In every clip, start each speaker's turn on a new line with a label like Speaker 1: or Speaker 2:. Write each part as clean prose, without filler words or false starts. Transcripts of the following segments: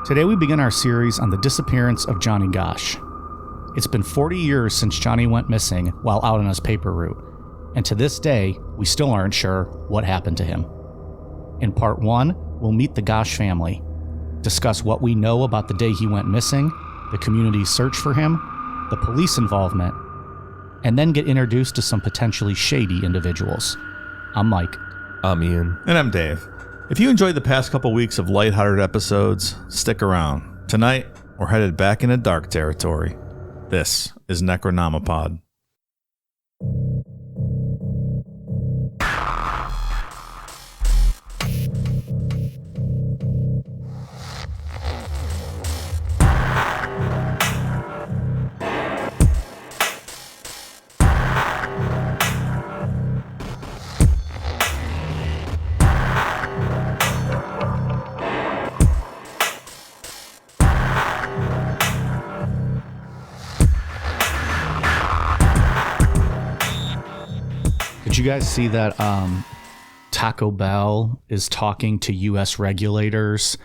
Speaker 1: Today we begin our series on the disappearance of Johnny Gosch. It's been 40 years since Johnny went missing while out on his paper route, and to this day, we still aren't sure what happened to him. In part 1, we'll meet the Gosch family, discuss what we know about the day he went missing, the community's search for him, the police involvement, and then get introduced to some potentially shady individuals. I'm Mike.
Speaker 2: I'm Ian.
Speaker 3: And I'm Dave. If you enjoyed the past couple weeks of lighthearted episodes, stick around. Tonight, we're headed back into dark territory. This is Necronomipod.
Speaker 1: Did you guys see that Taco Bell is talking to U.S. regulators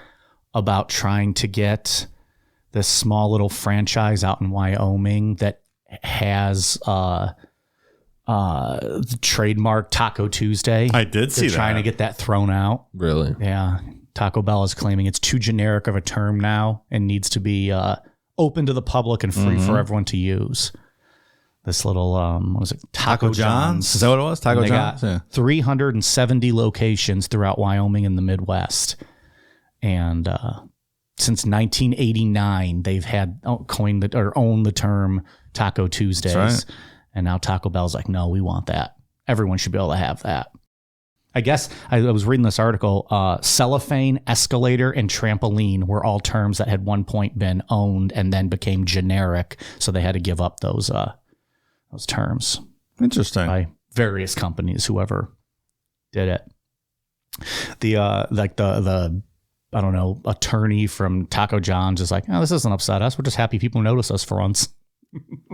Speaker 1: about trying to get this small little franchise out in Wyoming that has the trademark Taco Tuesday?
Speaker 3: I did see
Speaker 1: They're
Speaker 3: that.
Speaker 1: trying to get that thrown out.
Speaker 2: Really?
Speaker 1: Yeah. Taco Bell is claiming it's too generic of a term now and needs to be open to the public and free for everyone to use. This little, what was it? Taco John's.
Speaker 3: Is that what it was? Taco
Speaker 1: They
Speaker 3: John's?
Speaker 1: got
Speaker 3: Yeah.
Speaker 1: 370 locations throughout Wyoming and the Midwest. And since 1989, they've had owned the term Taco Tuesdays.
Speaker 3: That's right.
Speaker 1: And now Taco Bell's like, no, we want that. Everyone should be able to have that. I guess I was reading this article. Cellophane, escalator, and trampoline were all terms that had one point been owned and then became generic. So they had to give up those terms
Speaker 3: Interesting.
Speaker 1: by various companies, whoever did it. The I don't know, attorney from Taco John's is like, oh, this doesn't upset us. We're just happy people notice us for once.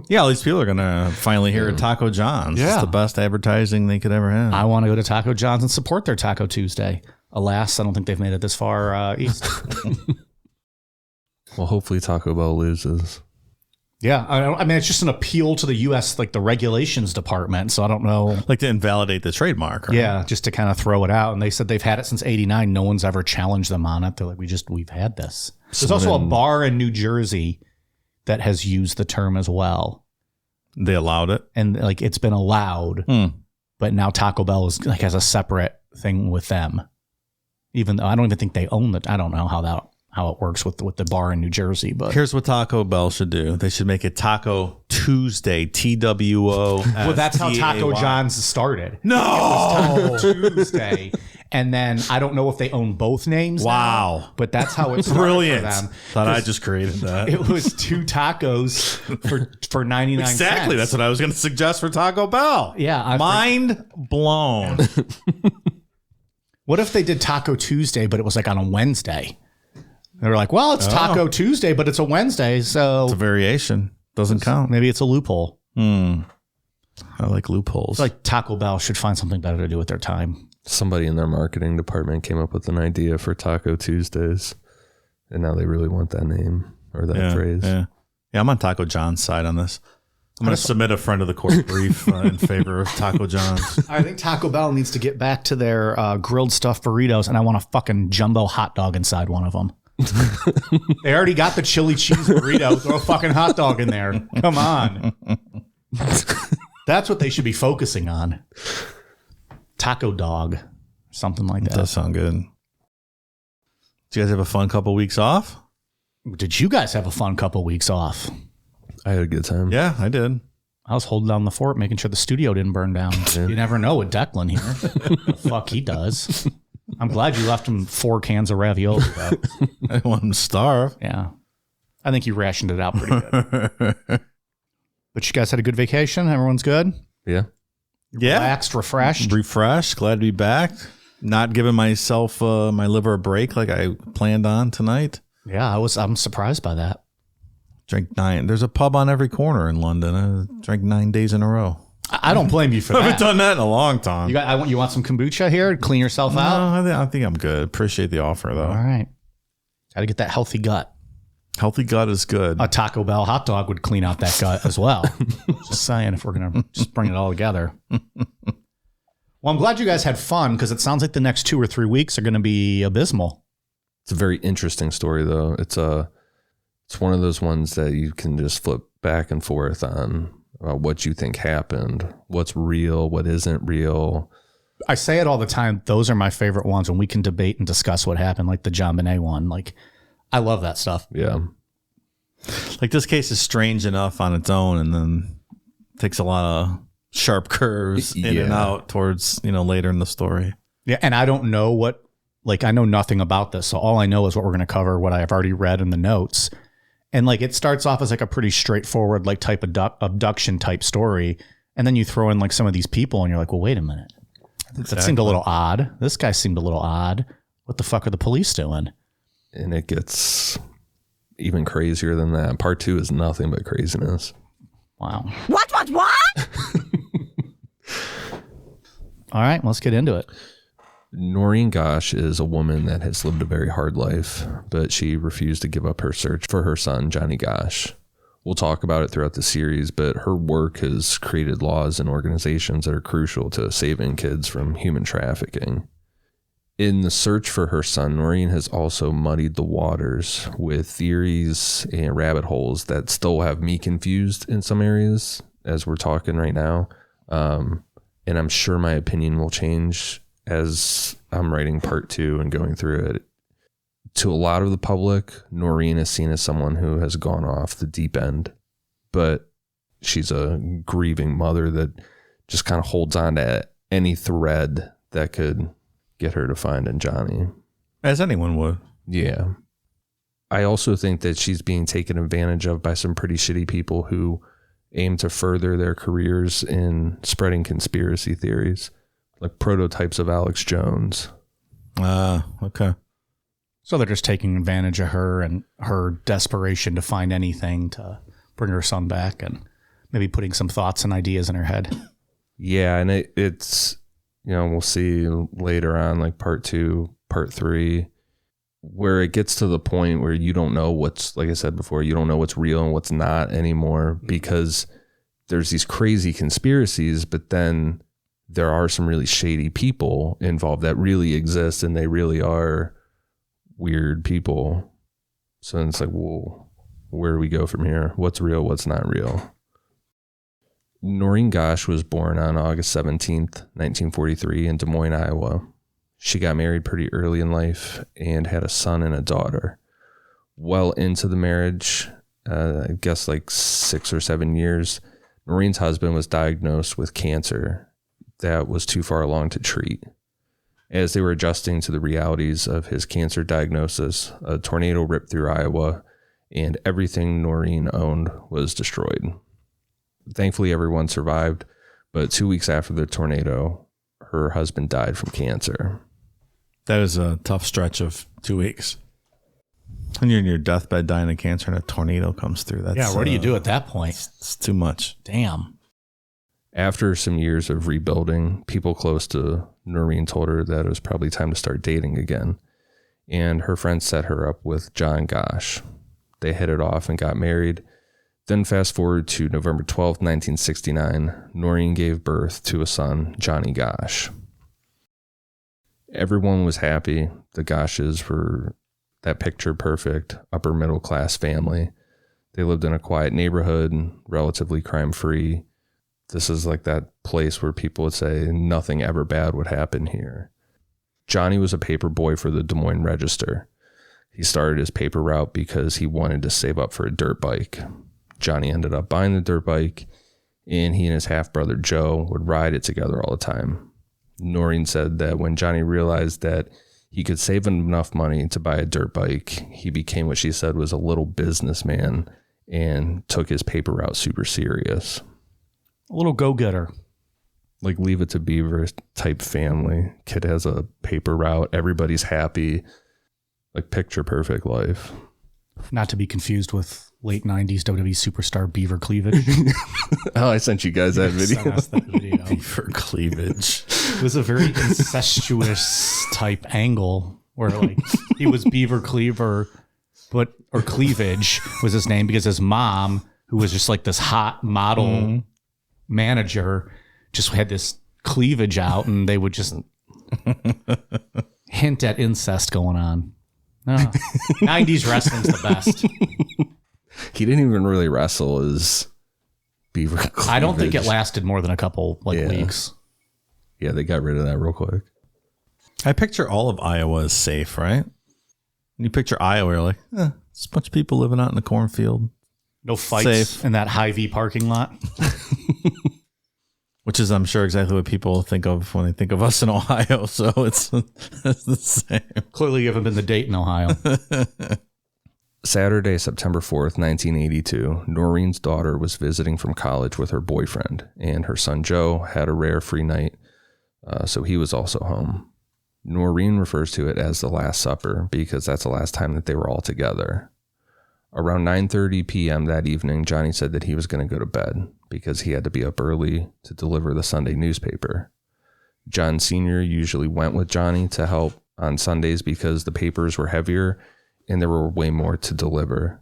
Speaker 3: Yeah, all these people are going to finally hear Taco John's.
Speaker 1: Yeah.
Speaker 3: It's the best advertising they could ever have.
Speaker 1: I want to go to Taco John's and support their Taco Tuesday. Alas, I don't think they've made it this far east.
Speaker 2: Well, hopefully Taco Bell loses.
Speaker 1: Yeah, I mean, it's just an appeal to the U.S., like the regulations department. So I don't know.
Speaker 3: Like to invalidate the trademark. Right?
Speaker 1: Yeah, just to kind of throw it out. And they said they've had it since '89. No one's ever challenged them on it. They're like, we've had this. There's also a bar in New Jersey that has used the term as well.
Speaker 3: They allowed it.
Speaker 1: And like it's been allowed, but now Taco Bell is like has a separate thing with them. Even though I don't even think they own it. I don't know how it works with the bar in New Jersey, but
Speaker 3: Here's what Taco Bell should do. They should make it Taco Tuesday, TWO.
Speaker 1: well, that's how Taco John's started.
Speaker 3: No!
Speaker 1: It was Taco Tuesday. And then I don't know if they own both names.
Speaker 3: Wow.
Speaker 1: Now, but that's how it started
Speaker 3: Brilliant.
Speaker 1: for them.
Speaker 3: Thought I just created that.
Speaker 1: It was 2 tacos for 99 cents.
Speaker 3: Exactly. That's what I was going to suggest for Taco Bell.
Speaker 1: Yeah.
Speaker 3: Mind blown.
Speaker 1: What if they did Taco Tuesday, but it was like on a Wednesday? They were like, well, it's Taco Tuesday, but it's a Wednesday, so
Speaker 3: It's a variation. Doesn't count.
Speaker 1: maybe it's a loophole.
Speaker 3: I like loopholes.
Speaker 1: It's like Taco Bell should find something better to do with their time.
Speaker 2: Somebody in their marketing department came up with an idea for Taco Tuesdays, and now they really want that name or that phrase.
Speaker 3: Yeah, I'm on Taco John's side on this. I'm going to submit a friend of the court brief in favor of Taco John's.
Speaker 1: I think Taco Bell needs to get back to their grilled stuffed burritos, and I want a fucking jumbo hot dog inside one of them. They already got the chili cheese burrito. Throw a fucking hot dog in there. Come on. That's what they should be focusing on. Taco dog. Something like that.
Speaker 3: Does sound good. Did you guys have a fun couple weeks off?
Speaker 1: Did you guys have a fun couple weeks off?
Speaker 2: I had a good time.
Speaker 3: Yeah, I did.
Speaker 1: I was holding down the fort, making sure the studio didn't burn down.
Speaker 2: Yeah.
Speaker 1: You never know with Declan here. The fuck he does. I'm glad you left him 4 cans of ravioli, though.
Speaker 3: I didn't want him to starve.
Speaker 1: Yeah. I think you rationed it out pretty good. But you guys had a good vacation? Everyone's good?
Speaker 2: Yeah.
Speaker 3: Yeah.
Speaker 1: Relaxed, refreshed?
Speaker 3: Refreshed. Glad to be back. Not giving myself my liver a break like I planned on tonight.
Speaker 1: Yeah, I'm surprised by that.
Speaker 3: Drank 9. There's a pub on every corner in London. I drank 9 days in a row.
Speaker 1: I don't blame you for
Speaker 3: I
Speaker 1: that.
Speaker 3: haven't done that in a long time.
Speaker 1: You want some kombucha here? Clean yourself out?
Speaker 3: No, I think I'm good. Appreciate the offer, though.
Speaker 1: All right. Got to get that healthy gut.
Speaker 3: Healthy gut is good.
Speaker 1: A Taco Bell hot dog would clean out that gut as well. Just saying, if we're going to just bring it all together. Well, I'm glad you guys had fun because it sounds like the next 2 or 3 weeks are going to be abysmal.
Speaker 2: It's a very interesting story, though. It's one of those ones that you can just flip back and forth on what you think happened, what's real, what isn't real.
Speaker 1: I say it all the time. Those are my favorite ones when we can debate and discuss what happened, like the John Bonet one. Like, I love that stuff.
Speaker 2: Yeah.
Speaker 3: Like this case is strange enough on its own and then takes a lot of sharp curves in and out towards, later in the story.
Speaker 1: Yeah. And I don't know I know nothing about this. So all I know is what we're going to cover, what I've already read in the notes. And like, it starts off as like a pretty straightforward, like type of abduction type story. And then you throw in like some of these people and you're like, well, wait a minute. That seemed a little odd. This guy seemed a little odd. What the fuck are the police doing?
Speaker 2: And it gets even crazier than that. Part 2 is nothing but craziness.
Speaker 1: Wow.
Speaker 4: What?
Speaker 1: All right, let's get into it.
Speaker 2: Noreen Gosch is a woman that has lived a very hard life, but she refused to give up her search for her son, Johnny Gosch. We'll talk about it throughout the series, but her work has created laws and organizations that are crucial to saving kids from human trafficking. In the search for her son, Noreen has also muddied the waters with theories and rabbit holes that still have me confused in some areas as we're talking right now. And I'm sure my opinion will change as I'm writing part 2 and going through it. To a lot of the public, Noreen is seen as someone who has gone off the deep end, but she's a grieving mother that just kind of holds on to any thread that could get her to find Johnny.
Speaker 3: As anyone would.
Speaker 2: Yeah. I also think that she's being taken advantage of by some pretty shitty people who aim to further their careers in spreading conspiracy theories, like prototypes of Alex Jones.
Speaker 3: Okay.
Speaker 1: So they're just taking advantage of her and her desperation to find anything to bring her son back and maybe putting some thoughts and ideas in her head.
Speaker 2: Yeah, and it's, we'll see later on, like part 2, part 3, where it gets to the point where you don't know what's, like I said before, you don't know what's real and what's not anymore because there's these crazy conspiracies, but then there are some really shady people involved that really exist and they really are weird people. So it's like, well, where do we go from here? What's real? What's not real? Noreen Gosch was born on August 17th, 1943 in Des Moines, Iowa. She got married pretty early in life and had a son and a daughter. Well into the marriage, I guess like 6 or 7 years, Noreen's husband was diagnosed with cancer that was too far along to treat. As they were adjusting to the realities of his cancer diagnosis, a tornado ripped through Iowa and everything Noreen owned was destroyed. Thankfully, everyone survived, but 2 weeks after the tornado, her husband died from cancer.
Speaker 3: That is a tough stretch of 2 weeks. When you're in your deathbed dying of cancer and a tornado comes through, that's
Speaker 1: what do you do at that point?
Speaker 3: It's too much.
Speaker 1: Damn.
Speaker 2: After some years of rebuilding, people close to Noreen told her that it was probably time to start dating again. And her friends set her up with John Gosch. They hit it off and got married. Then fast forward to November 12th, 1969, Noreen gave birth to a son, Johnny Gosch. Everyone was happy. The Gosches were that picture perfect upper middle class family. They lived in a quiet neighborhood, relatively crime free. This is like that place where people would say nothing ever bad would happen here. Johnny was a paper boy for the Des Moines Register. He started his paper route because he wanted to save up for a dirt bike. Johnny ended up buying the dirt bike, and he and his half-brother Joe would ride it together all the time. Noreen said that when Johnny realized that he could save enough money to buy a dirt bike, he became what she said was a little businessman and took his paper route super serious.
Speaker 1: A little go-getter.
Speaker 2: Like Leave It to Beaver type family. Kid has a paper route. Everybody's happy. Like picture perfect life.
Speaker 1: Not to be confused with late 90s WWE superstar Beaver Cleavage.
Speaker 2: Oh, I sent you guys that video.
Speaker 1: Sent us that video.
Speaker 3: Beaver Cleavage.
Speaker 1: It was a very incestuous type angle where like he was Beaver Cleaver or Cleavage was his name because his mom, who was just like this hot model manager, just had this cleavage out, and they would just hint at incest going on. 90s wrestling's the best.
Speaker 2: He didn't even really wrestle his beaver cleavage.
Speaker 1: I don't think it lasted more than a couple weeks.
Speaker 2: Yeah, they got rid of that real quick.
Speaker 3: I picture all of Iowa as safe, right? When you picture Iowa, you're like, it's a bunch of people living out in the cornfield.
Speaker 1: No fights in that Hy-Vee parking lot.
Speaker 3: Which is, I'm sure, exactly what people think of when they think of us in Ohio. So it's the same.
Speaker 1: Clearly, you haven't been to Dayton, Ohio.
Speaker 2: Saturday, September 4th, 1982, Noreen's daughter was visiting from college with her boyfriend, and her son Joe had a rare free night, so he was also home. Noreen refers to it as the Last Supper because that's the last time that they were all together. Around 9:30 p.m. that evening, Johnny said that he was going to go to bed because he had to be up early to deliver the Sunday newspaper. John Sr. usually went with Johnny to help on Sundays because the papers were heavier and there were way more to deliver.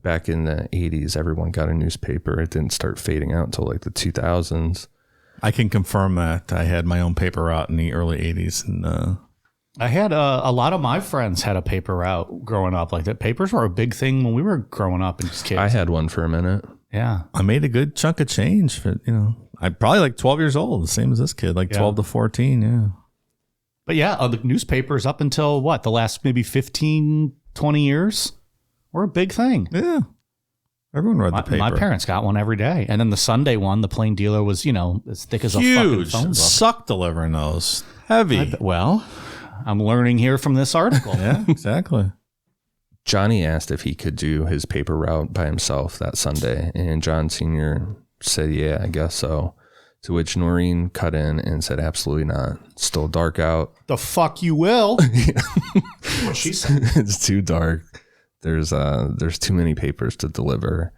Speaker 2: Back in the 80s, everyone got a newspaper. It didn't start fading out until like the 2000s.
Speaker 3: I can confirm that. I had my own paper route in the early 80s. And
Speaker 1: I had a lot of my friends had a paper route growing up. Like that, papers were a big thing when we were growing up and just kids.
Speaker 2: I had one for a minute.
Speaker 1: Yeah.
Speaker 3: I made a good chunk of change. But, I'm probably like 12 years old, the same as this kid, like 12 to 14. Yeah.
Speaker 1: But yeah, the newspapers up until the last maybe 15, 20 years were a big thing.
Speaker 3: Yeah. Everyone read the paper.
Speaker 1: My parents got one every day. And then the Sunday one, the plain dealer was, as thick as a fucking phone book.
Speaker 3: Sucked delivering those. Heavy.
Speaker 1: I'm learning here from this article.
Speaker 3: Yeah, exactly.
Speaker 2: Johnny asked if he could do his paper route by himself that Sunday, and John Sr. said, yeah, I guess so. To which Noreen cut in and said, absolutely not. It's still dark out.
Speaker 1: The fuck you will. What she said.
Speaker 2: It's too dark. There's too many papers to deliver.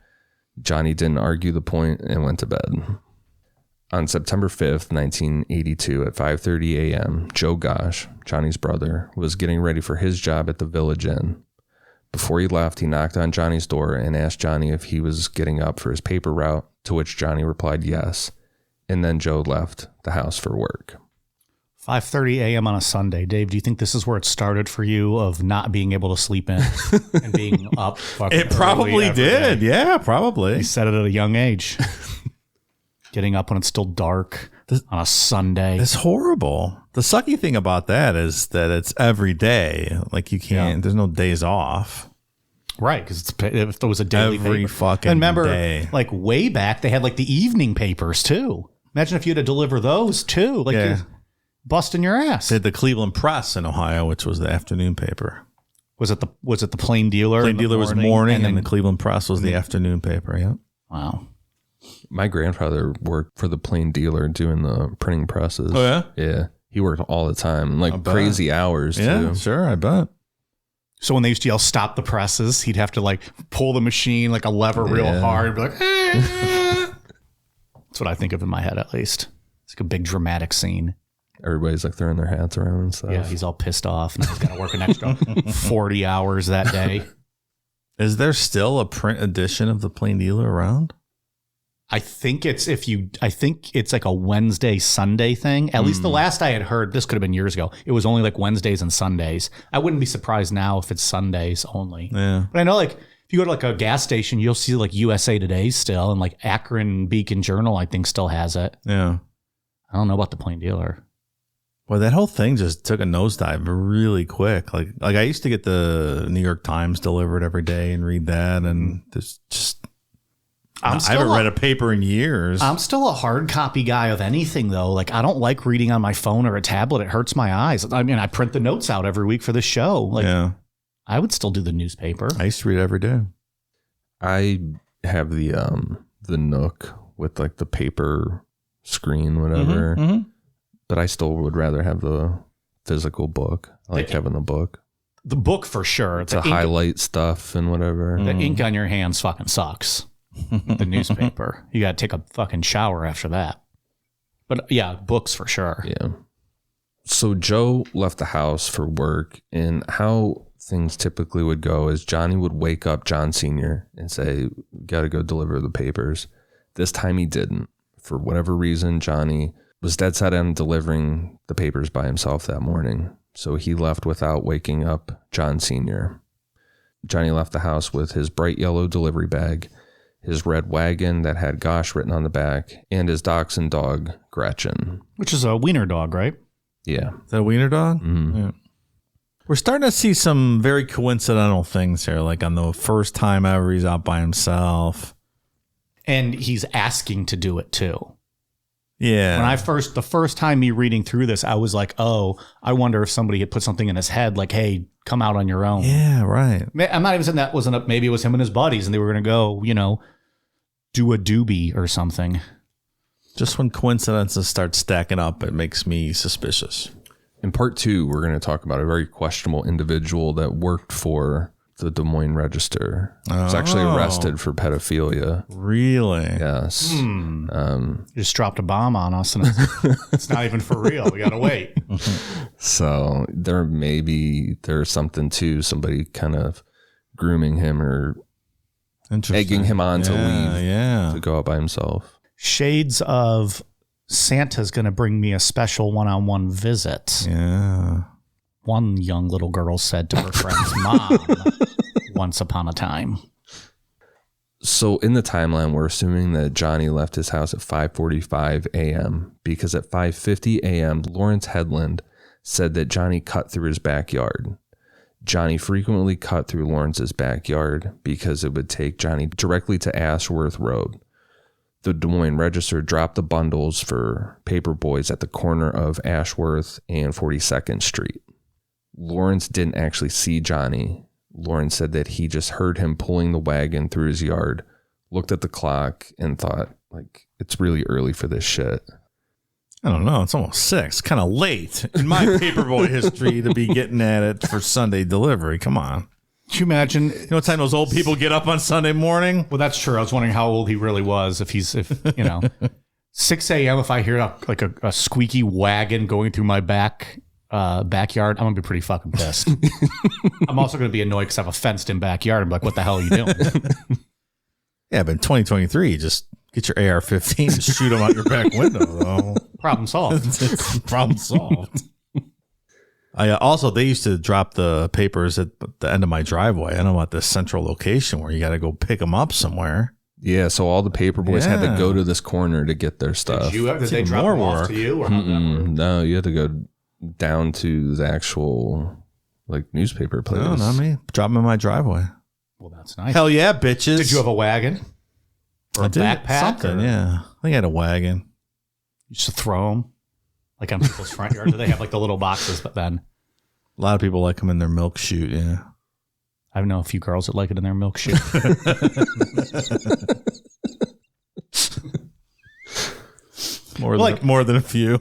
Speaker 2: Johnny didn't argue the point and went to bed. On September 5th, 1982, at 5:30 a.m., Joe Gosch, Johnny's brother, was getting ready for his job at the Village Inn. Before he left, he knocked on Johnny's door and asked Johnny if he was getting up for his paper route, to which Johnny replied yes. And then Joe left the house for work.
Speaker 1: 5:30 a.m. on a Sunday. Dave, do you think this is where it started for you of not being able to sleep in and being up?
Speaker 3: It probably did.
Speaker 1: Day?
Speaker 3: Yeah, probably.
Speaker 1: You said it at a young age. Getting up when it's still dark on a Sunday.
Speaker 3: It's horrible. The sucky thing about that is that it's every day. Like you can't, there's no days off.
Speaker 1: Right, because if there was a daily
Speaker 3: every
Speaker 1: paper.
Speaker 3: fucking
Speaker 1: and remember,
Speaker 3: day.
Speaker 1: Like way back, they had like the evening papers too. Imagine if you had to deliver those too. Like you're busting your ass.
Speaker 3: They had the Cleveland Press in Ohio, which was the afternoon paper.
Speaker 1: Was it the Plain Dealer?
Speaker 3: Plain Dealer was morning, and the Cleveland Press was the afternoon paper. Yeah.
Speaker 1: Wow.
Speaker 2: My grandfather worked for the Plain Dealer doing the printing presses.
Speaker 3: Oh, yeah?
Speaker 2: Yeah. He worked all the time, like crazy hours,
Speaker 3: yeah,
Speaker 2: too.
Speaker 3: Sure, I bet.
Speaker 1: So when they used to yell, stop the presses, he'd have to like pull the machine like a lever real hard. And be like, That's what I think of in my head, at least. It's like a big dramatic scene.
Speaker 2: Everybody's like throwing their hats around and stuff.
Speaker 1: Yeah, he's all pissed off and he's got to work an extra 40 hours that day.
Speaker 3: Is there still a print edition of the Plain Dealer around?
Speaker 1: I think it's like a Wednesday, Sunday thing. At least the last I had heard, this could have been years ago, it was only like Wednesdays and Sundays. I wouldn't be surprised now if it's Sundays only.
Speaker 3: Yeah.
Speaker 1: But I know like if you go to like a gas station, you'll see like USA Today still, and like Akron Beacon Journal, I think, still has it.
Speaker 3: Yeah.
Speaker 1: I don't know about the Plain Dealer.
Speaker 3: Well, that whole thing just took a nosedive really quick. Like I used to get the New York Times delivered every day and read that, and there's just I haven't read a paper in years.
Speaker 1: I'm still a hard copy guy of anything, though. Like, I don't like reading on my phone or a tablet. It hurts my eyes. I mean, I print the notes out every week for the show. Like, I would still do the newspaper.
Speaker 3: I used to read every day.
Speaker 2: I have the Nook with like the paper screen, whatever. Mm-hmm. But I still would rather have the physical book. I like having the book.
Speaker 1: The book for sure.
Speaker 2: To highlight stuff and whatever.
Speaker 1: The ink on your hands fucking sucks. The newspaper. You got to take a fucking shower after that. But yeah, books for sure.
Speaker 2: Yeah. So Joe left the house for work, and how things typically would go is Johnny would wake up John Sr. and say, got to go deliver the papers. This time he didn't. For whatever reason, Johnny was dead set on delivering the papers by himself that morning. So he left without waking up John Sr. Johnny left the house with his bright yellow delivery bag, his red wagon that had Gosch written on the back, and his dachshund dog, Gretchen.
Speaker 1: Which is a wiener dog, right?
Speaker 2: Yeah.
Speaker 3: Is that a wiener dog?
Speaker 2: Mm-hmm.
Speaker 3: Yeah. We're starting to see some very coincidental things here, like on the first time ever he's out by himself.
Speaker 1: And he's asking to do it too.
Speaker 3: Yeah.
Speaker 1: The first time me reading through this, I was like, oh, I wonder if somebody had put something in his head like, hey, come out on your own.
Speaker 3: Yeah, right.
Speaker 1: I'm not even saying that wasn't up. Maybe it was him and his buddies and they were going to go, do a doobie or something.
Speaker 3: Just when coincidences start stacking up, it makes me suspicious.
Speaker 2: In part 2, we're going to talk about a very questionable individual that worked for the Des Moines Register. He was actually arrested for pedophilia.
Speaker 3: Really?
Speaker 2: Yes.
Speaker 1: You just dropped a bomb on us and it's not even for real. We got to wait.
Speaker 2: So there's something to somebody kind of grooming him or egging him on to leave to go out by himself.
Speaker 1: Shades of Santa's going to bring me a special one-on-one visit.
Speaker 3: Yeah.
Speaker 1: One young little girl said to her friend's mom once upon a time.
Speaker 2: So in the timeline, we're assuming that Johnny left his house at 5:45 a.m. because at 5:50 a.m., Lawrence Headland said that Johnny cut through his backyard. Johnny frequently cut through Lawrence's backyard because it would take Johnny directly to Ashworth Road. The Des Moines Register dropped the bundles for paper boys at the corner of Ashworth and 42nd Street. Lawrence didn't actually see Johnny. Lawrence said that he just heard him pulling the wagon through his yard, looked at the clock, and thought, like, it's really early for this shit.
Speaker 3: I don't know. It's almost 6. Kind of late in my paperboy history to be getting at it for Sunday delivery. Come on.
Speaker 1: Can you imagine?
Speaker 3: You know what time those old people get up on Sunday morning?
Speaker 1: Well, that's true. I was wondering how old he really was. If 6 a.m. if I hear a squeaky wagon going through my backyard, I'm going to be pretty fucking pissed. I'm also going to be annoyed because I have a fenced-in backyard. I'm like, what the hell are you doing?
Speaker 3: Yeah, but in 2023, just get your AR-15 and shoot them out your back window, though.
Speaker 1: Problem solved.
Speaker 3: Problem solved. They used to drop the papers at the end of my driveway. I know about this central location where you got to go pick them up somewhere.
Speaker 2: Yeah, so all the paper boys had to go to this corner to get their stuff.
Speaker 1: Did they drop them off to you? Or
Speaker 2: no, you had to go down to the actual newspaper place.
Speaker 3: No, not me. Drop them in my driveway.
Speaker 1: Well, that's nice.
Speaker 3: Hell yeah, bitches.
Speaker 1: Did you have a wagon? Or a backpack?
Speaker 3: Something, yeah. I think I had a wagon.
Speaker 1: You used to throw them? Like on people's front yard? Do they have the little boxes, but then?
Speaker 3: A lot of people like them in their milk chute, yeah.
Speaker 1: I know a few girls that like it in their milk chute.
Speaker 3: More than a few.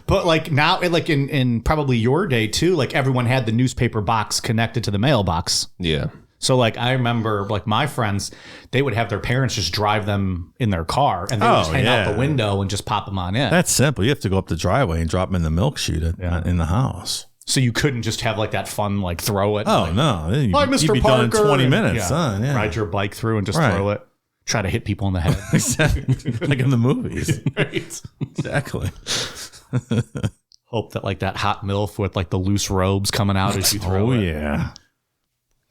Speaker 1: But now, in probably your day too, everyone had the newspaper box connected to the mailbox.
Speaker 2: Yeah.
Speaker 1: So I remember my friends, they would have their parents just drive them in their car and they would just hang out the window and just pop them on in.
Speaker 3: That's simple. You have to go up the driveway and drop them in the milk chute in the house.
Speaker 1: So you couldn't just have that fun, throw it.
Speaker 3: Oh, no.
Speaker 1: You'd
Speaker 3: be done in 20 minutes.
Speaker 1: Ride your bike through and just throw it. Try to hit people in the head.
Speaker 3: Exactly. Like in the movies.
Speaker 1: Right.
Speaker 3: Exactly.
Speaker 1: Hope that that hot MILF with the loose robes coming out as you throw it.
Speaker 3: Oh, yeah.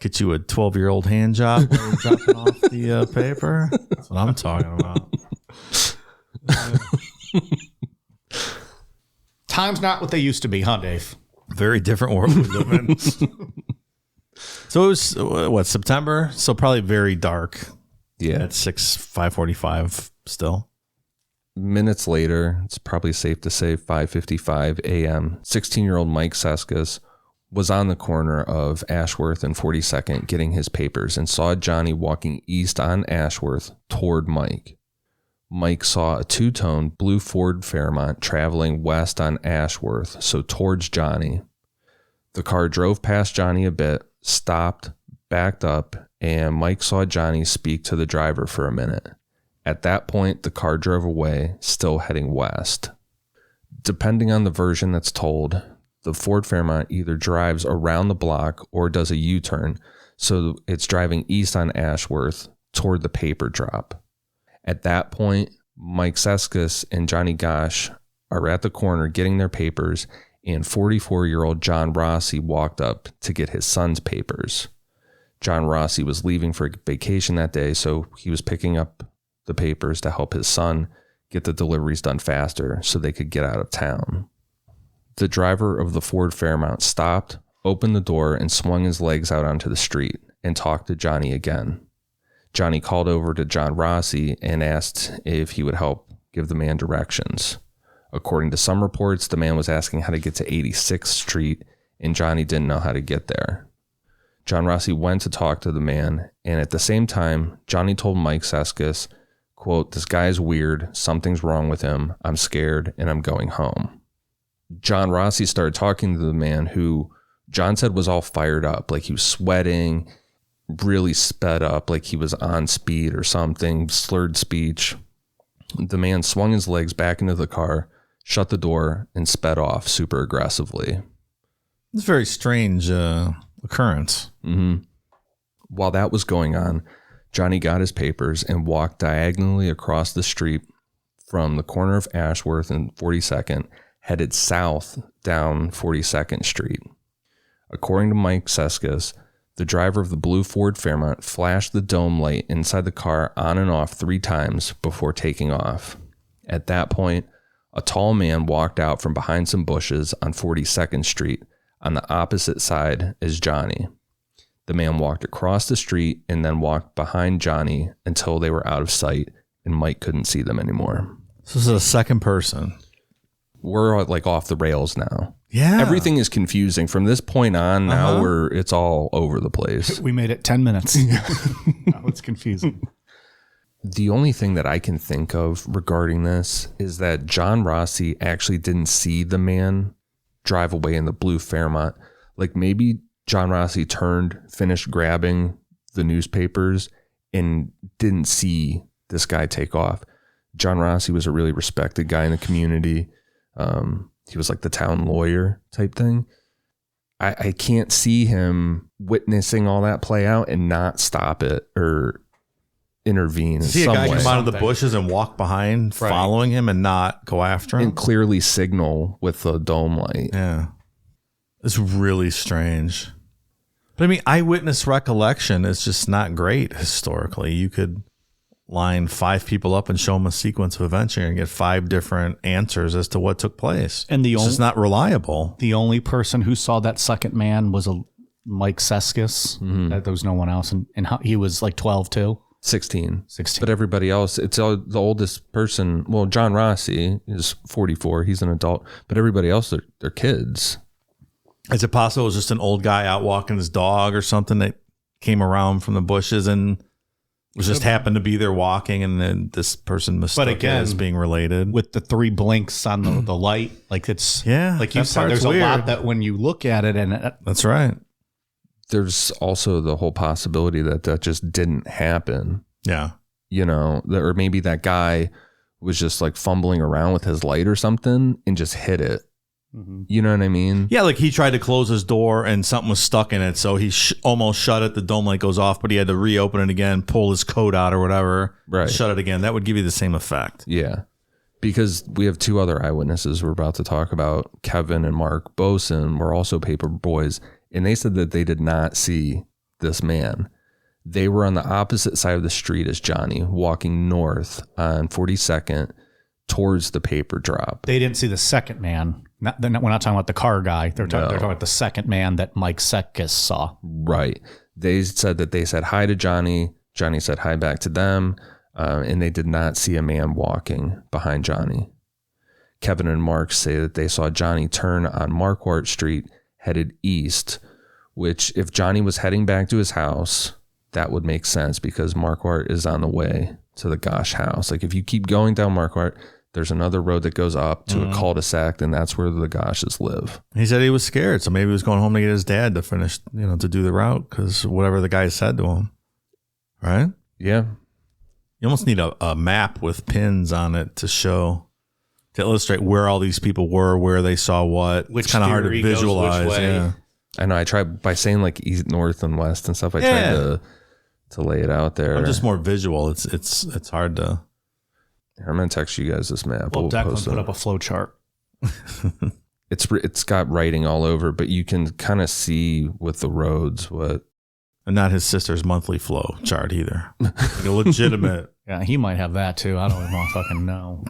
Speaker 3: Get you a 12-year-old hand job while you're dropping off the paper. That's what I'm talking about.
Speaker 1: Time's not what they used to be, huh, Dave?
Speaker 3: Very different world we live in. So it was, September? So probably very dark.
Speaker 2: Yeah.
Speaker 3: At 5:45 still.
Speaker 2: Minutes later, it's probably safe to say 5:55 a.m., 16-year-old Mike Seskas was on the corner of Ashworth and 42nd getting his papers and saw Johnny walking east on Ashworth toward Mike. Mike saw a two-tone blue Ford Fairmont traveling west on Ashworth, so towards Johnny. The car drove past Johnny a bit, stopped, backed up, and Mike saw Johnny speak to the driver for a minute. At that point, the car drove away, still heading west. Depending on the version that's told, the Ford Fairmont either drives around the block or does a U-turn. So it's driving east on Ashworth toward the paper drop. At that point, Mike Seskis and Johnny Gosch are at the corner getting their papers, and 44-year-old John Rossi walked up to get his son's papers. John Rossi was leaving for vacation that day, so he was picking up the papers to help his son get the deliveries done faster so they could get out of town. The driver of the Ford Fairmont stopped, opened the door, and swung his legs out onto the street and talked to Johnny again. Johnny called over to John Rossi and asked if he would help give the man directions. According to some reports, the man was asking how to get to 86th Street, and Johnny didn't know how to get there. John Rossi went to talk to the man, and at the same time, Johnny told Mike Seskis, quote, "This guy's weird, something's wrong with him, I'm scared, and I'm going home." John Rossi started talking to the man who John said was all fired up, like he was sweating, really sped up, like he was on speed or something, slurred speech. The man swung his legs back into the car, shut the door, and sped off super aggressively.
Speaker 3: It's a very strange occurrence.
Speaker 2: Mm-hmm. While that was going on, Johnny got his papers and walked diagonally across the street from the corner of Ashworth and 42nd, headed south down 42nd Street. According to Mike Seskis, the driver of the blue Ford Fairmont flashed the dome light inside the car on and off 3 times before taking off. At that point, a tall man walked out from behind some bushes on 42nd Street on the opposite side as Johnny. The man walked across the street and then walked behind Johnny until they were out of sight and Mike couldn't see them anymore.
Speaker 3: So this is a second person.
Speaker 2: We're like off the rails now.
Speaker 3: Yeah.
Speaker 2: Everything is confusing from this point on. Now it's all over the place.
Speaker 1: We made it 10 minutes. Now it's confusing.
Speaker 2: The only thing that I can think of regarding this is that John Rossi actually didn't see the man drive away in the blue Fairmont. Like maybe John Rossi finished grabbing the newspapers and didn't see this guy take off. John Rossi was a really respected guy in the community. He was like the town lawyer type thing. I can't see him witnessing all that play out and not stop it or intervene.
Speaker 3: See a guy come out of the bushes and walk behind, following him, and not go after him,
Speaker 2: and clearly signal with the dome light.
Speaker 3: Yeah, it's really strange. But I mean, eyewitness recollection is just not great historically. You could line 5 people up and show them a sequence of events, and get 5 different answers as to what took place.
Speaker 1: And
Speaker 3: it's just not reliable.
Speaker 1: The only person who saw that second man was a Mike Seskis.
Speaker 2: Mm-hmm.
Speaker 1: There was no one else, and he was like 12 too.
Speaker 2: 16. But everybody else, it's all, the oldest person. Well, John Rossi is 44. He's an adult. But everybody else, they're kids.
Speaker 3: Is it possible it was just an old guy out walking his dog or something that came around from the bushes and was just happened to be there walking, and then this person mistook it as being related?
Speaker 1: With the 3 blinks on the light, like it's like you said, there's
Speaker 3: weird.
Speaker 1: A lot that when you look at it, and
Speaker 3: that's right.
Speaker 2: There's also the whole possibility that just didn't happen.
Speaker 3: Yeah.
Speaker 2: You know, or maybe that guy was just like fumbling around with his light or something and just hit it. Mm-hmm. You know what I mean?
Speaker 3: Yeah, like he tried to close his door and something was stuck in it. So he almost shut it. The dome light goes off, but he had to reopen it again, pull his coat out or whatever, shut it again. That would give you the same effect.
Speaker 2: Yeah. Because we have 2 other eyewitnesses we're about to talk about. Kevin and Mark Boson were also paper boys. And they said that they did not see this man. They were on the opposite side of the street as Johnny, walking north on 42nd towards the paper drop.
Speaker 1: They didn't see the second man. We're not talking about the car guy. They're talking about the second man that Mike Seskis saw.
Speaker 2: Right. They said that they said hi to Johnny. Johnny said hi back to them. And they did not see a man walking behind Johnny. Kevin and Mark say that they saw Johnny turn on Marquardt Street headed east, which if Johnny was heading back to his house, that would make sense because Marquardt is on the way to the Gosch house. Like if you keep going down Marquardt, there's another road that goes up to a cul-de-sac, and that's where the Gosches live.
Speaker 3: He said he was scared, so maybe he was going home to get his dad to finish, to do the route because whatever the guy said to him. Right?
Speaker 2: Yeah.
Speaker 3: You almost need a map with pins on it to show to illustrate where all these people were, where they saw what.
Speaker 1: Which
Speaker 3: it's kind of hard to
Speaker 1: theory goes
Speaker 3: visualize.
Speaker 1: which way.
Speaker 3: Yeah.
Speaker 2: I know. I tried by saying like east, north, and west and stuff. I tried to lay it out there.
Speaker 3: I'm just more visual. It's hard to.
Speaker 2: I'm gonna text you guys this map.
Speaker 1: Well, Declan put up a flow chart.
Speaker 2: It's got writing all over, but you can kind of see with the roads what.
Speaker 3: And not his sister's monthly flow chart either. Like a legitimate.
Speaker 1: Yeah, he might have that too. I don't even fucking know.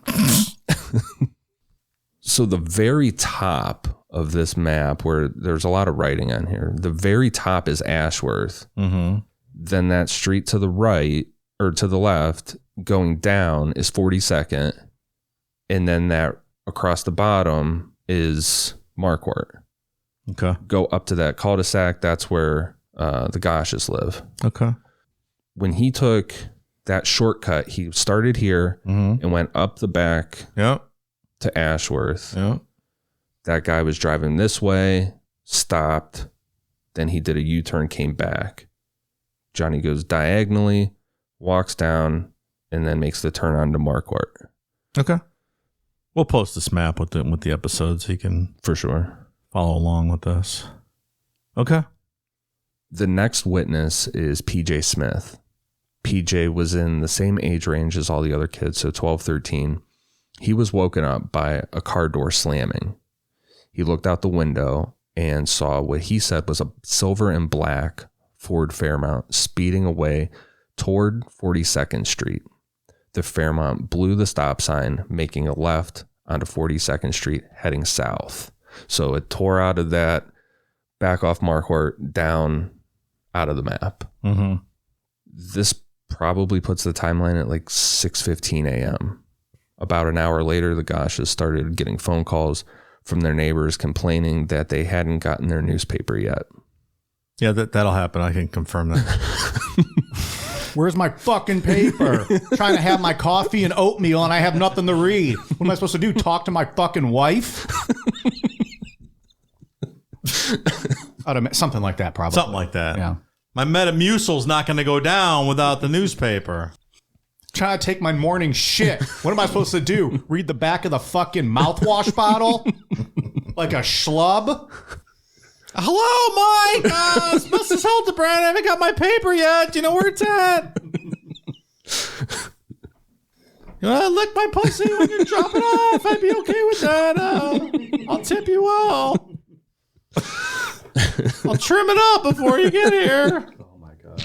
Speaker 2: So the very top of this map, where there's a lot of writing on here, the very top is Ashworth.
Speaker 3: Mm-hmm.
Speaker 2: Then that street to the right or to the left going down is 42nd. And then that across the bottom is Marquardt.
Speaker 3: Okay.
Speaker 2: Go up to that cul-de-sac. That's where the Gosches live.
Speaker 3: Okay.
Speaker 2: When he took that shortcut, he started here and went up the back to Ashworth.
Speaker 3: Yep.
Speaker 2: That guy was driving this way, stopped. Then he did a U-turn, came back. Johnny goes diagonally, walks down, and then makes the turn onto Marquardt.
Speaker 3: Okay. We'll post this map with the episodes so you can
Speaker 2: For sure.
Speaker 3: follow along with us. Okay.
Speaker 2: The next witness is PJ Smith. PJ was in the same age range as all the other kids, so 12, 13. He was woken up by a car door slamming. He looked out the window and saw what he said was a silver and black Ford Fairmount speeding away toward 42nd Street. The Fairmount blew the stop sign, making a left onto 42nd Street, heading south. So it tore out of that, back off Marquardt, down out of the map.
Speaker 3: Mm-hmm.
Speaker 2: This probably puts the timeline at like 6:15 a.m. About an hour later, the Gosches started getting phone calls from their neighbors complaining that they hadn't gotten their newspaper yet.
Speaker 3: Yeah, that'll happen. I can confirm that.
Speaker 1: Where's my fucking paper? Trying to have my coffee and oatmeal and I have nothing to read. What am I supposed to do? Talk to my fucking wife? Something like that, probably.
Speaker 3: Something like that.
Speaker 1: Yeah.
Speaker 3: My Metamucil's not going to go down without the newspaper.
Speaker 1: Trying to take my morning shit. What am I supposed to do? Read the back of the fucking mouthwash bottle? Like a schlub?
Speaker 3: Hello, Mike. Mrs. Hildebrand, I haven't got my paper yet. Do you know where it's at? You want to lick my pussy when you drop it off? I'd be okay with that. I'll tip you well. I'll trim it up before you get here.
Speaker 1: Oh, my God.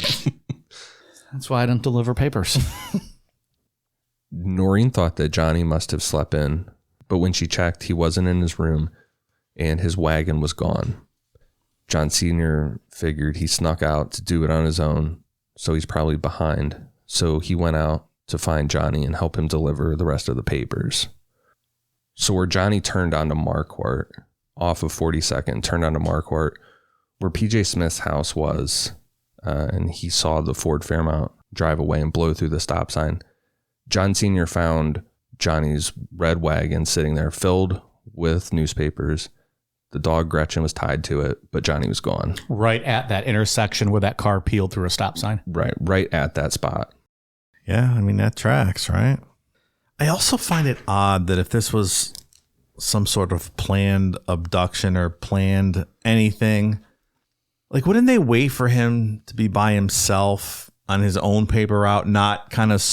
Speaker 1: That's why I don't deliver papers.
Speaker 2: Noreen thought that Johnny must have slept in, but when she checked, he wasn't in his room and his wagon was gone. John Sr. figured he snuck out to do it on his own, so he's probably behind. So he went out to find Johnny and help him deliver the rest of the papers. So where Johnny turned onto Marquardt, off of 42nd, turned onto Marquardt, where PJ Smith's house was, and he saw the Ford Fairmount drive away and blow through the stop sign. John Sr. found Johnny's red wagon sitting there filled with newspapers. The dog Gretchen was tied to it, but Johnny was gone.
Speaker 1: Right at that intersection where that car peeled through a stop sign.
Speaker 2: Right at that spot.
Speaker 3: Yeah, I mean, that tracks, right? I also find it odd that if this was some sort of planned abduction or planned anything, like, wouldn't they wait for him to be by himself on his own paper route, not kind of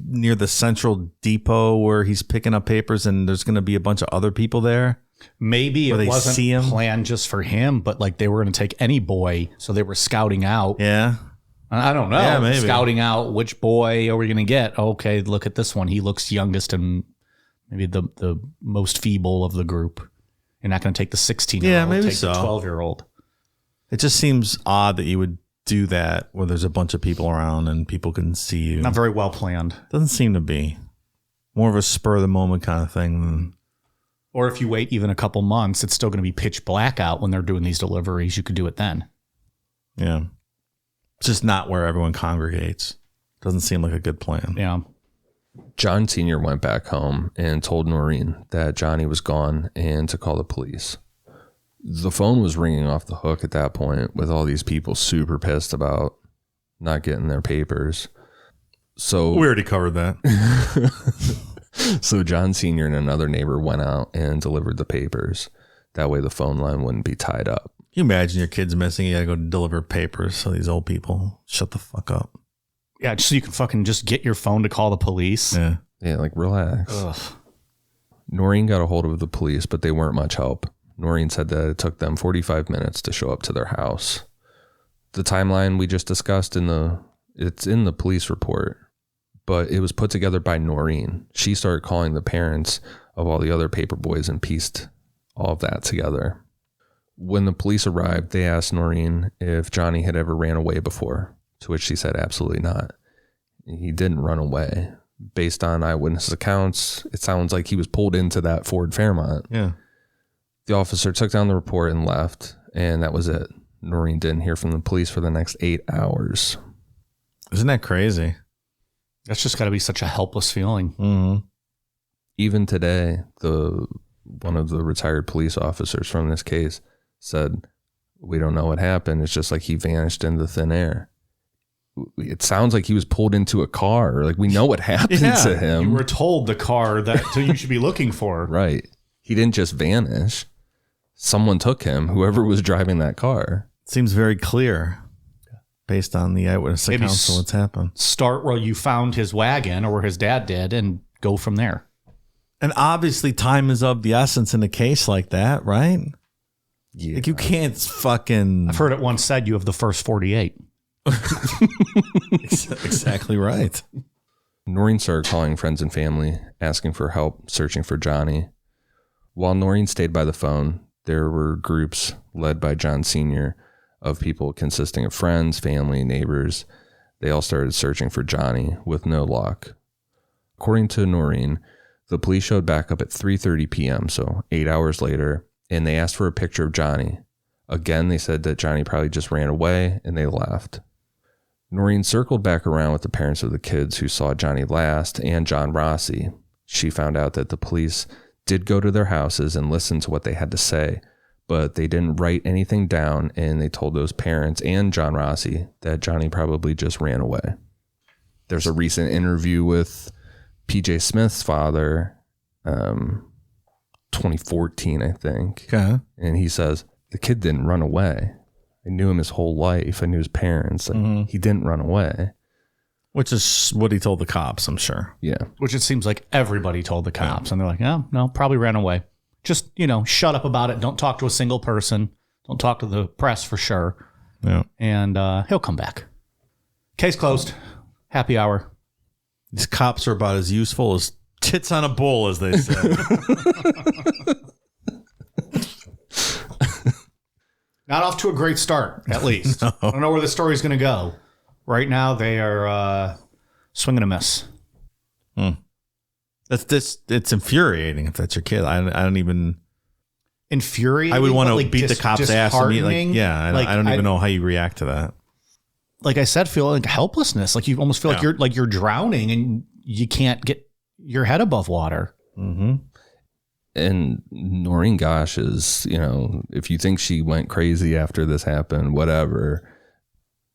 Speaker 3: near the central depot where he's picking up papers and there's going to be a bunch of other people there?
Speaker 1: Maybe
Speaker 3: it
Speaker 1: wasn't planned just for him, but like they were going to take any boy, so they were scouting out.
Speaker 3: Yeah.
Speaker 1: I don't know.
Speaker 3: Yeah, maybe.
Speaker 1: Scouting out which boy are we going to get? Okay, look at this one. He looks youngest and maybe the most feeble of the group. You're not going to take the 16-year-old.
Speaker 3: Yeah, maybe
Speaker 1: take the 12-year-old.
Speaker 3: It just seems odd that you would do that where there's a bunch of people around and people can see you.
Speaker 1: Not very well planned.
Speaker 3: Doesn't seem to be. More of a spur of the moment kind of thing.
Speaker 1: Or if you wait even a couple months, it's still going to be pitch black out when they're doing these deliveries. You could do it then.
Speaker 3: Yeah. It's just not where everyone congregates. Doesn't seem like a good plan.
Speaker 1: Yeah.
Speaker 2: John Sr. went back home and told Noreen that Johnny was gone and to call the police. The phone was ringing off the hook at that point with all these people super pissed about not getting their papers. So
Speaker 3: we already covered that.
Speaker 2: So John Sr. and another neighbor went out and delivered the papers. That way the phone line wouldn't be tied up.
Speaker 3: Can you imagine your kid's missing? You gotta go deliver papers. So these old people, shut the fuck up.
Speaker 1: Yeah, just so you can fucking just get your phone to call the police.
Speaker 3: Yeah.
Speaker 2: Yeah, like relax.
Speaker 1: Ugh.
Speaker 2: Noreen got a hold of the police, but they weren't much help. Noreen said that it took them 45 minutes to show up to their house. The timeline we just discussed it's in the police report, but it was put together by Noreen. She started calling the parents of all the other paper boys and pieced all of that together. When the police arrived, they asked Noreen if Johnny had ever ran away before, to which she said absolutely not. He didn't run away. Based on eyewitness accounts, it sounds like he was pulled into that Ford Fairmont.
Speaker 3: Yeah.
Speaker 2: The officer took down the report and left, and that was it. Noreen didn't hear from the police for the next 8 hours.
Speaker 3: Isn't that crazy?
Speaker 1: That's just got to be such a helpless feeling.
Speaker 3: Mm-hmm.
Speaker 2: Even today, one of the retired police officers from this case said, "We don't know what happened. It's just like he vanished into thin air." It sounds like he was pulled into a car. Like, we know what happened to him.
Speaker 1: You were told the car that you should be looking for.
Speaker 2: Right. He didn't just vanish. Someone took him, whoever was driving that car.
Speaker 3: Seems very clear based on the eyewitness accounts of what's happened.
Speaker 1: Start where you found his wagon or where his dad did and go from there.
Speaker 3: And obviously time is of the essence in a case like that, right?
Speaker 2: Yeah.
Speaker 3: Like, you can't fucking...
Speaker 1: I've heard it once said you have the first 48.
Speaker 3: Exactly right.
Speaker 2: Noreen started calling friends and family, asking for help searching for Johnny. While Noreen stayed by the phone, there were groups led by John Sr. of people consisting of friends, family, neighbors. They all started searching for Johnny with no luck. According to Noreen, the police showed back up at 3:30 p.m., so 8 hours later, and they asked for a picture of Johnny. Again, they said that Johnny probably just ran away, and they left. Noreen circled back around with the parents of the kids who saw Johnny last and John Rossi. She found out that the police did go to their houses and listen to what they had to say, but they didn't write anything down, and they told those parents and John Rossi that Johnny probably just ran away. There's a recent interview with PJ Smith's father, 2014, I think.
Speaker 3: Okay.
Speaker 2: And he says, the kid didn't run away. I knew him his whole life. I knew his parents. He didn't run away.
Speaker 3: Which is what he told the cops, I'm sure.
Speaker 2: Yeah.
Speaker 1: Which it seems like everybody told the cops. And they're like, oh, no, probably ran away. Just, shut up about it. Don't talk to a single person. Don't talk to the press for sure.
Speaker 3: Yeah.
Speaker 1: And he'll come back. Case closed. Happy hour.
Speaker 3: These cops are about as useful as tits on a bull, as they say.
Speaker 1: Not off to a great start, at least.
Speaker 3: No.
Speaker 1: I don't know where the story's going to go. Right now, they are swinging a miss.
Speaker 3: It's infuriating if that's your kid. I don't even...
Speaker 1: Infuriating?
Speaker 3: I would want to beat the cop's ass. And I don't even know how you react to that.
Speaker 1: Like I said, feel like helplessness. Like you almost feel like you're drowning and you can't get your head above water.
Speaker 3: Mm-hmm.
Speaker 2: And Noreen Gosch is, if you think she went crazy after this happened, whatever,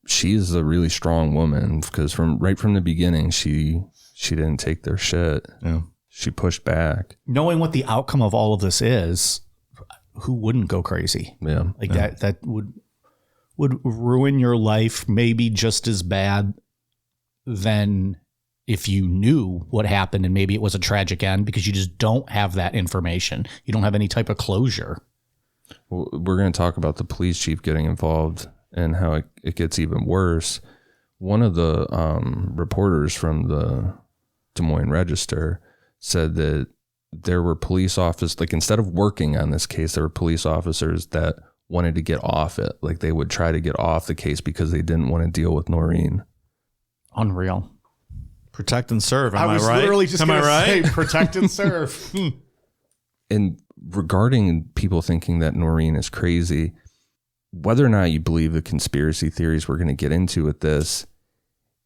Speaker 2: she's a really strong woman, because right from the beginning, she didn't take their shit.
Speaker 3: Yeah.
Speaker 2: She pushed back.
Speaker 1: Knowing what the outcome of all of this is, who wouldn't go crazy?
Speaker 2: Yeah.
Speaker 1: That would ruin your life maybe just as bad than if you knew what happened and maybe it was a tragic end, because you just don't have that information. You don't have any type of closure.
Speaker 2: Well, we're going to talk about the police chief getting involved and how it gets even worse. One of the reporters from the Des Moines Register said that there were police officers, like, instead of working on this case, there were police officers that wanted to get off it. Like, they would try to get off the case because they didn't want to deal with Noreen.
Speaker 1: Unreal.
Speaker 3: Protect and serve. Am I
Speaker 1: was
Speaker 3: right?
Speaker 1: literally just going to say
Speaker 3: right?
Speaker 1: protect and serve.
Speaker 2: And regarding people thinking that Noreen is crazy, whether or not you believe the conspiracy theories we're going to get into with this,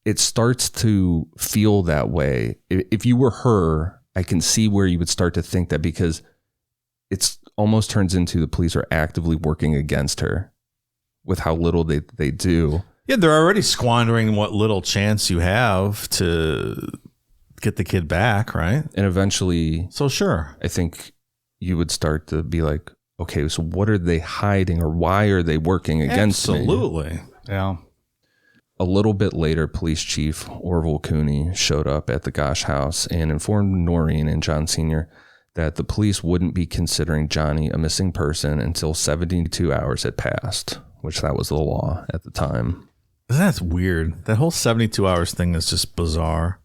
Speaker 2: it starts to feel that way. If you were her, I can see where you would start to think that, because it's almost turns into the police are actively working against her with how little they do.
Speaker 3: Yeah, they're already squandering what little chance you have to get the kid back, right?
Speaker 2: And eventually,
Speaker 3: so sure,
Speaker 2: I think you would start to be like, okay, so what are they hiding, or why are they working against me?
Speaker 3: Absolutely.
Speaker 1: Yeah.
Speaker 2: A little bit later, Police Chief Orville Cooney showed up at the Gosch house and informed Noreen and John Sr. that the police wouldn't be considering Johnny a missing person until 72 hours had passed, which that was the law at the time.
Speaker 3: That's weird. That whole 72 hours thing is just bizarre.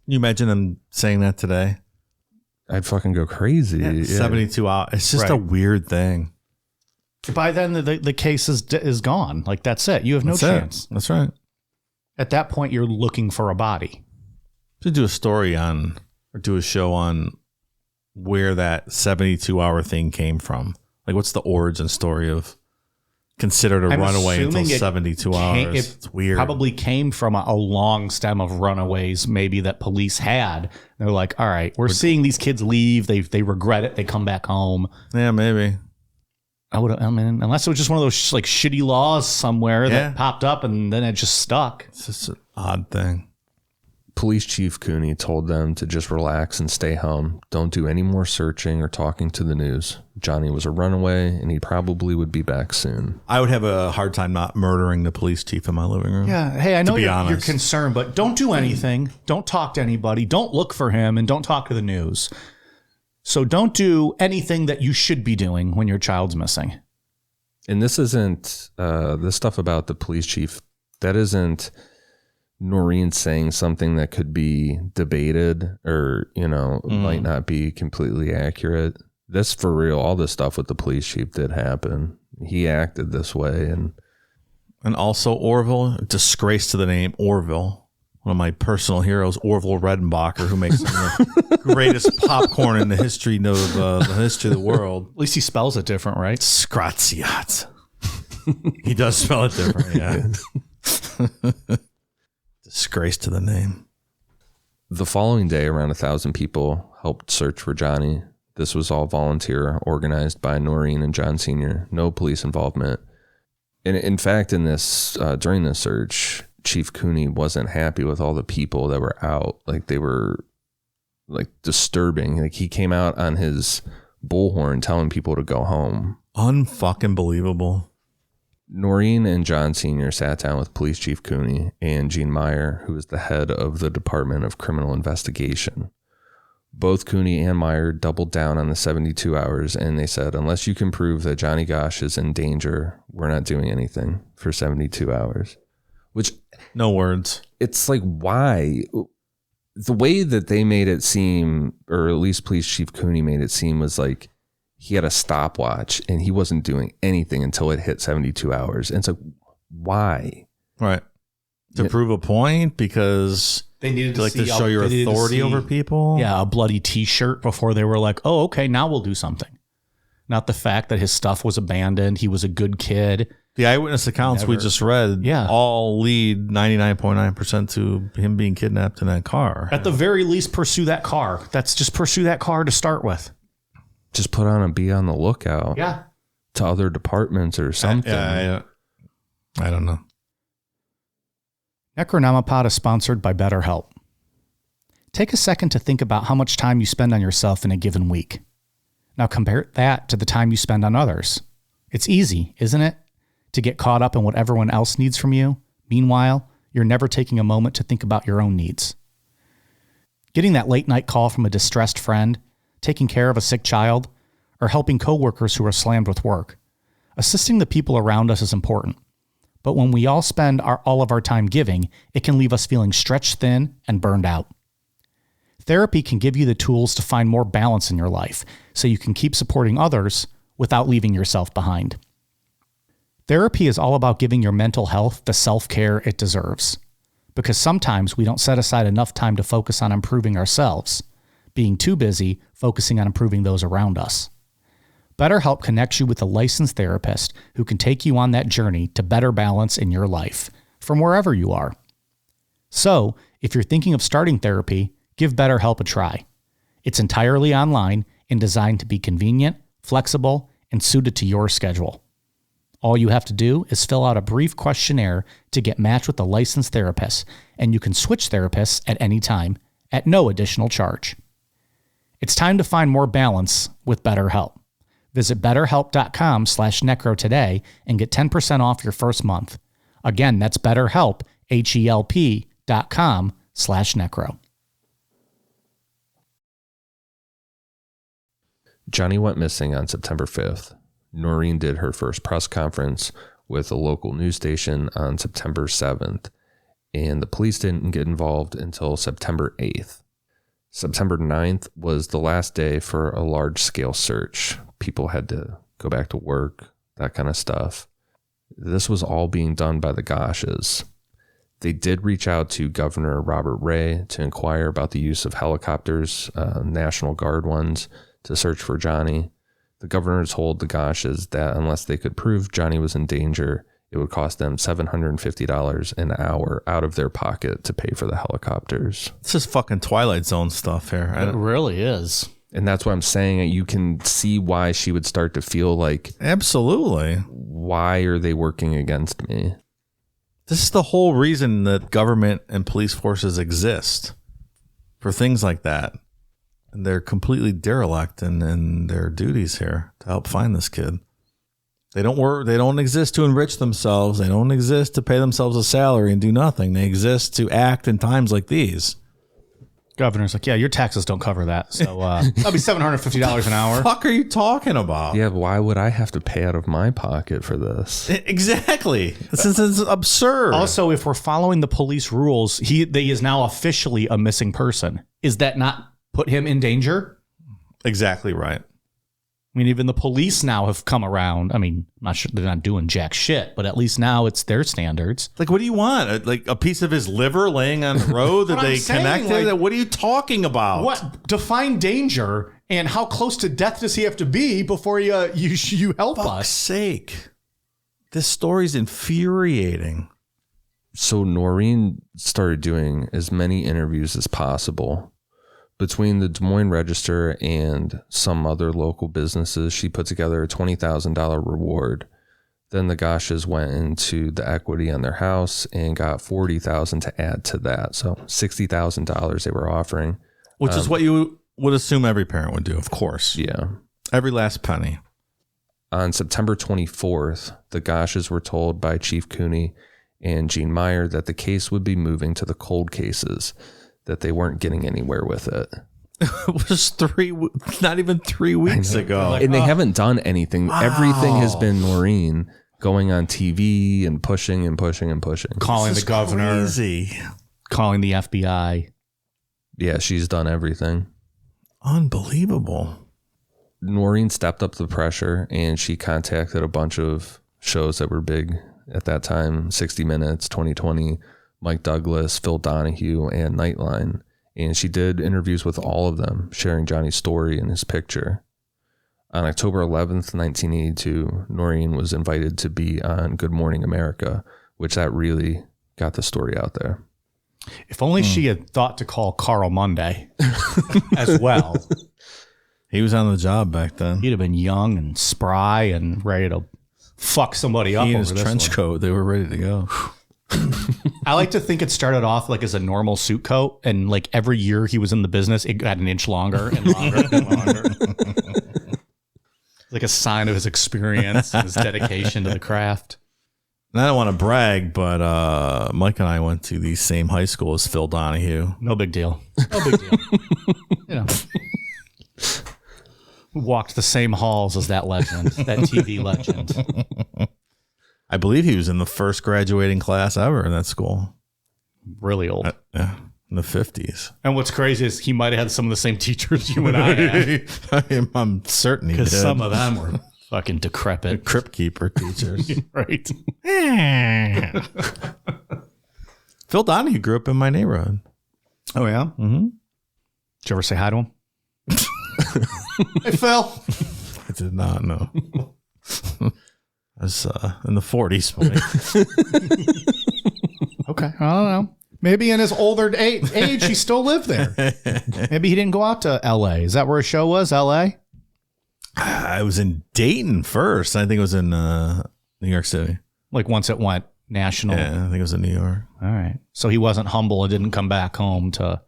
Speaker 3: Can you imagine them saying that today?
Speaker 2: I'd fucking go crazy.
Speaker 3: Yeah, 72 hours. It's just a weird thing.
Speaker 1: By then, the case is gone. Like, that's it. You have no chance.
Speaker 3: That's right.
Speaker 1: At that point, you're looking for a body.
Speaker 3: To do a story on, or do a show on where that 72-hour thing came from. Like, what's the origin story of considered a runaway until 72 hours? It's weird.
Speaker 1: Probably came from a long stem of runaways, maybe, that police had. They're like, all right, we're seeing these kids leave. They regret it. They come back home.
Speaker 3: Yeah, maybe.
Speaker 1: I mean, unless it was just one of those like shitty laws somewhere that popped up and then it just stuck.
Speaker 3: It's just an odd thing.
Speaker 2: Police Chief Cooney told them to just relax and stay home. Don't do any more searching or talking to the news. Johnny was a runaway and he probably would be back soon.
Speaker 3: I would have a hard time not murdering the police chief in my living room.
Speaker 1: Yeah. Hey, I know you're concerned, but don't do anything. Don't talk to anybody. Don't look for him, and don't talk to the news. So don't do anything that you should be doing when your child's missing.
Speaker 2: And this isn't this stuff about the police chief. That isn't Noreen saying something that could be debated or, might not be completely accurate. That's for real. All this stuff with the police chief did happen. He acted this way.
Speaker 3: And also Orville, disgrace to the name Orville. One of my personal heroes, Orville Redenbacher, who makes the greatest popcorn in the history of the world.
Speaker 1: At least he spells it different, right?
Speaker 3: Scraziat. He does spell it different, yeah. Disgrace to the name.
Speaker 2: The following day, around 1,000 people helped search for Johnny. This was all volunteer, organized by Noreen and John Sr. No police involvement. And in fact, in this during this search, Chief Cooney wasn't happy with all the people that were out. Like, they were like disturbing. Like, he came out on his bullhorn telling people to go home.
Speaker 3: Unfucking believable.
Speaker 2: Noreen and John Sr. sat down with Police Chief Cooney and Gene Meyer, who is the head of the Department of Criminal Investigation. Both Cooney and Meyer doubled down on the 72 hours, and they said, unless you can prove that Johnny Gosch is in danger, we're not doing anything for 72 hours. Which,
Speaker 3: no words.
Speaker 2: It's like, why? The way that they made it seem, or at least Police Chief Cooney made it seem, was like he had a stopwatch and he wasn't doing anything until it hit 72 hours. And it's like, why?
Speaker 3: Right. To prove a point, because
Speaker 1: they needed
Speaker 3: to show your authority over people.
Speaker 1: Yeah, a bloody T-shirt before they were like, oh, okay, now we'll do something. Not the fact that his stuff was abandoned. He was a good kid.
Speaker 3: The eyewitness accounts we just read all lead 99.9% to him being kidnapped in that car.
Speaker 1: At the very least, pursue that car. Pursue that car to start with.
Speaker 2: Just put on and be on the lookout.
Speaker 1: Yeah.
Speaker 2: To other departments or something.
Speaker 3: I don't know.
Speaker 1: Necronomipod is sponsored by BetterHelp. Take a second to think about how much time you spend on yourself in a given week. Now compare that to the time you spend on others. It's easy, isn't it? To get caught up in what everyone else needs from you. Meanwhile, you're never taking a moment to think about your own needs. Getting that late night call from a distressed friend, taking care of a sick child, or helping coworkers who are slammed with work. Assisting the people around us is important. But when we all spend all of our time giving, it can leave us feeling stretched thin and burned out. Therapy can give you the tools to find more balance in your life so you can keep supporting others without leaving yourself behind. Therapy is all about giving your mental health the self-care it deserves. Because sometimes we don't set aside enough time to focus on improving ourselves, being too busy focusing on improving those around us. BetterHelp connects you with a licensed therapist who can take you on that journey to better balance in your life from wherever you are. So, if you're thinking of starting therapy, give BetterHelp a try. It's entirely online and designed to be convenient, flexible, and suited to your schedule. All you have to do is fill out a brief questionnaire to get matched with a licensed therapist, and you can switch therapists at any time, at no additional charge. It's time to find more balance with BetterHelp. Visit betterhelp.com/necro today and get 10% off your first month. Again, that's BetterHelp, HELP.com/necro.
Speaker 2: Johnny went missing on September 5th. Noreen did her first press conference with a local news station on September 7th, and the police didn't get involved until September 8th. September 9th was the last day for a large-scale search. People had to go back to work, that kind of stuff. This was all being done by the Gosches. They did reach out to Governor Robert Ray to inquire about the use of helicopters, National Guard ones, to search for Johnny. The governor told the Gosches that unless they could prove Johnny was in danger, it would cost them $750 an hour out of their pocket to pay for the helicopters.
Speaker 3: This is fucking Twilight Zone stuff here.
Speaker 1: It really is.
Speaker 2: And that's what I'm saying. You can see why she would start to feel like,
Speaker 3: absolutely,
Speaker 2: why are they working against me?
Speaker 3: This is the whole reason that government and police forces exist, for things like that. And they're completely derelict in their duties here to help find this kid. They don't work. They don't exist to enrich themselves. They don't exist to pay themselves a salary and do nothing. They exist to act in times like these.
Speaker 1: Governor's like, yeah, your taxes don't cover that. So that'll be $750 an hour.
Speaker 3: What the fuck are you talking about?
Speaker 2: Yeah, but why would I have to pay out of my pocket for this?
Speaker 3: Exactly. This is absurd.
Speaker 1: Also, if we're following the police rules, he is now officially a missing person. Is that not put him in danger?
Speaker 3: Exactly right.
Speaker 1: I mean, even the police now have come around. I mean, I'm not sure they're not doing jack shit, but at least now it's their standards.
Speaker 3: Like, what do you want? Like a piece of his liver laying on the road that they connected? Like, what are you talking about?
Speaker 1: What? Define danger, and how close to death does he have to be before you help us? For fuck's
Speaker 3: sake. This story's infuriating.
Speaker 2: So Noreen started doing as many interviews as possible. Between the Des Moines Register and some other local businesses, she put together a $20,000 reward. Then the Gosches went into the equity on their house and got $40,000 to add to that. So $60,000 they were offering.
Speaker 3: Which is what you would assume every parent would do, of course.
Speaker 2: Yeah.
Speaker 3: Every last penny.
Speaker 2: On September 24th, the Gosches were told by Chief Cooney and Gene Meyer that the case would be moving to the cold cases, that they weren't getting anywhere with it.
Speaker 3: It was not even 3 weeks ago.
Speaker 2: And they haven't done anything. Wow. Everything has been Noreen going on TV and pushing and pushing and pushing.
Speaker 1: Calling the governor. Crazy. Calling the FBI.
Speaker 2: Yeah, she's done everything.
Speaker 3: Unbelievable.
Speaker 2: Noreen stepped up the pressure and she contacted a bunch of shows that were big at that time. 60 Minutes, 2020, Mike Douglas, Phil Donahue, and Nightline. And she did interviews with all of them, sharing Johnny's story and his picture. On October 11th, 1982, Noreen was invited to be on Good Morning America, which that really got the story out there.
Speaker 1: If only she had thought to call Carl Monday as well.
Speaker 3: He was on the job back then.
Speaker 1: He'd have been young and spry and ready to fuck somebody up.
Speaker 3: He and his trench coat, they were ready to go.
Speaker 1: I like to think it started off like as a normal suit coat, and like every year he was in the business, it got an inch longer and longer and longer. Like a sign of his experience and his dedication to the craft.
Speaker 3: And I don't want to brag, but Mike and I went to the same high school as Phil Donahue.
Speaker 1: No big deal. No big deal. You know, walked the same halls as that legend, that TV legend.
Speaker 3: I believe he was in the first graduating class ever in that school.
Speaker 1: Really old.
Speaker 3: Yeah, in the 50s.
Speaker 1: And what's crazy is he might have had some of the same teachers you and I had.
Speaker 3: I'm certain he did.
Speaker 1: Because some of them were fucking decrepit.
Speaker 3: Crypt keeper teachers.
Speaker 1: Right.
Speaker 3: Phil Donahue grew up in my neighborhood.
Speaker 1: Oh, yeah?
Speaker 3: Mm-hmm.
Speaker 1: Did you ever say hi to him? Hey, Phil.
Speaker 3: I did not know. I was in the 40s.
Speaker 1: Okay. I don't know. Maybe in his older age, he still lived there. Maybe he didn't go out to L.A. Is that where his show was, L.A.?
Speaker 3: I was in Dayton first. I think it was in New York City.
Speaker 1: Like once it went national?
Speaker 3: Yeah, I think it was in New York.
Speaker 1: All right. So he wasn't humble and didn't come back home to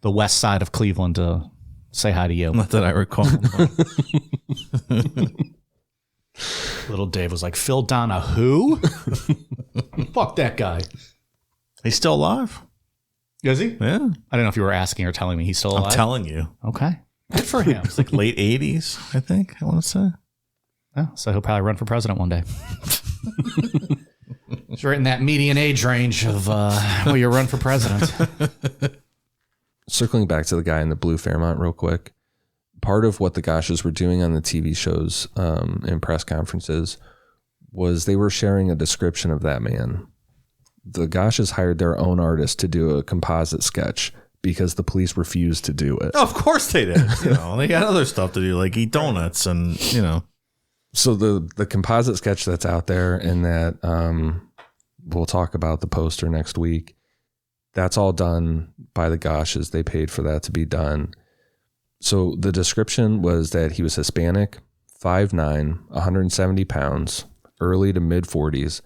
Speaker 1: the west side of Cleveland to say hi to you.
Speaker 3: Not that I recall.
Speaker 1: Little Dave was like, Phil Donna, who? Fuck that guy.
Speaker 3: He's still alive?
Speaker 1: Is he?
Speaker 3: Yeah.
Speaker 1: I don't know if you were asking or telling me he's still alive.
Speaker 3: I'm telling you.
Speaker 1: Okay. Good for him.
Speaker 3: It's like late 80s, I think, I want to say.
Speaker 1: Oh, so he'll probably run for president one day. It's right in that median age range of will you run for president.
Speaker 2: Circling back to the guy in the blue Fairmont real quick. Part of what the Gosches were doing on the TV shows and press conferences was they were sharing a description of that man. The Gosches hired their own artist to do a composite sketch because the police refused to do it.
Speaker 3: Oh, of course they did. They got other stuff to do, like eat donuts and,
Speaker 2: So the composite sketch that's out there, and that we'll talk about the poster next week, that's all done by the Gosches. They paid for that to be done. So the description was that he was Hispanic, 5'9", 170 pounds, early to mid 40s,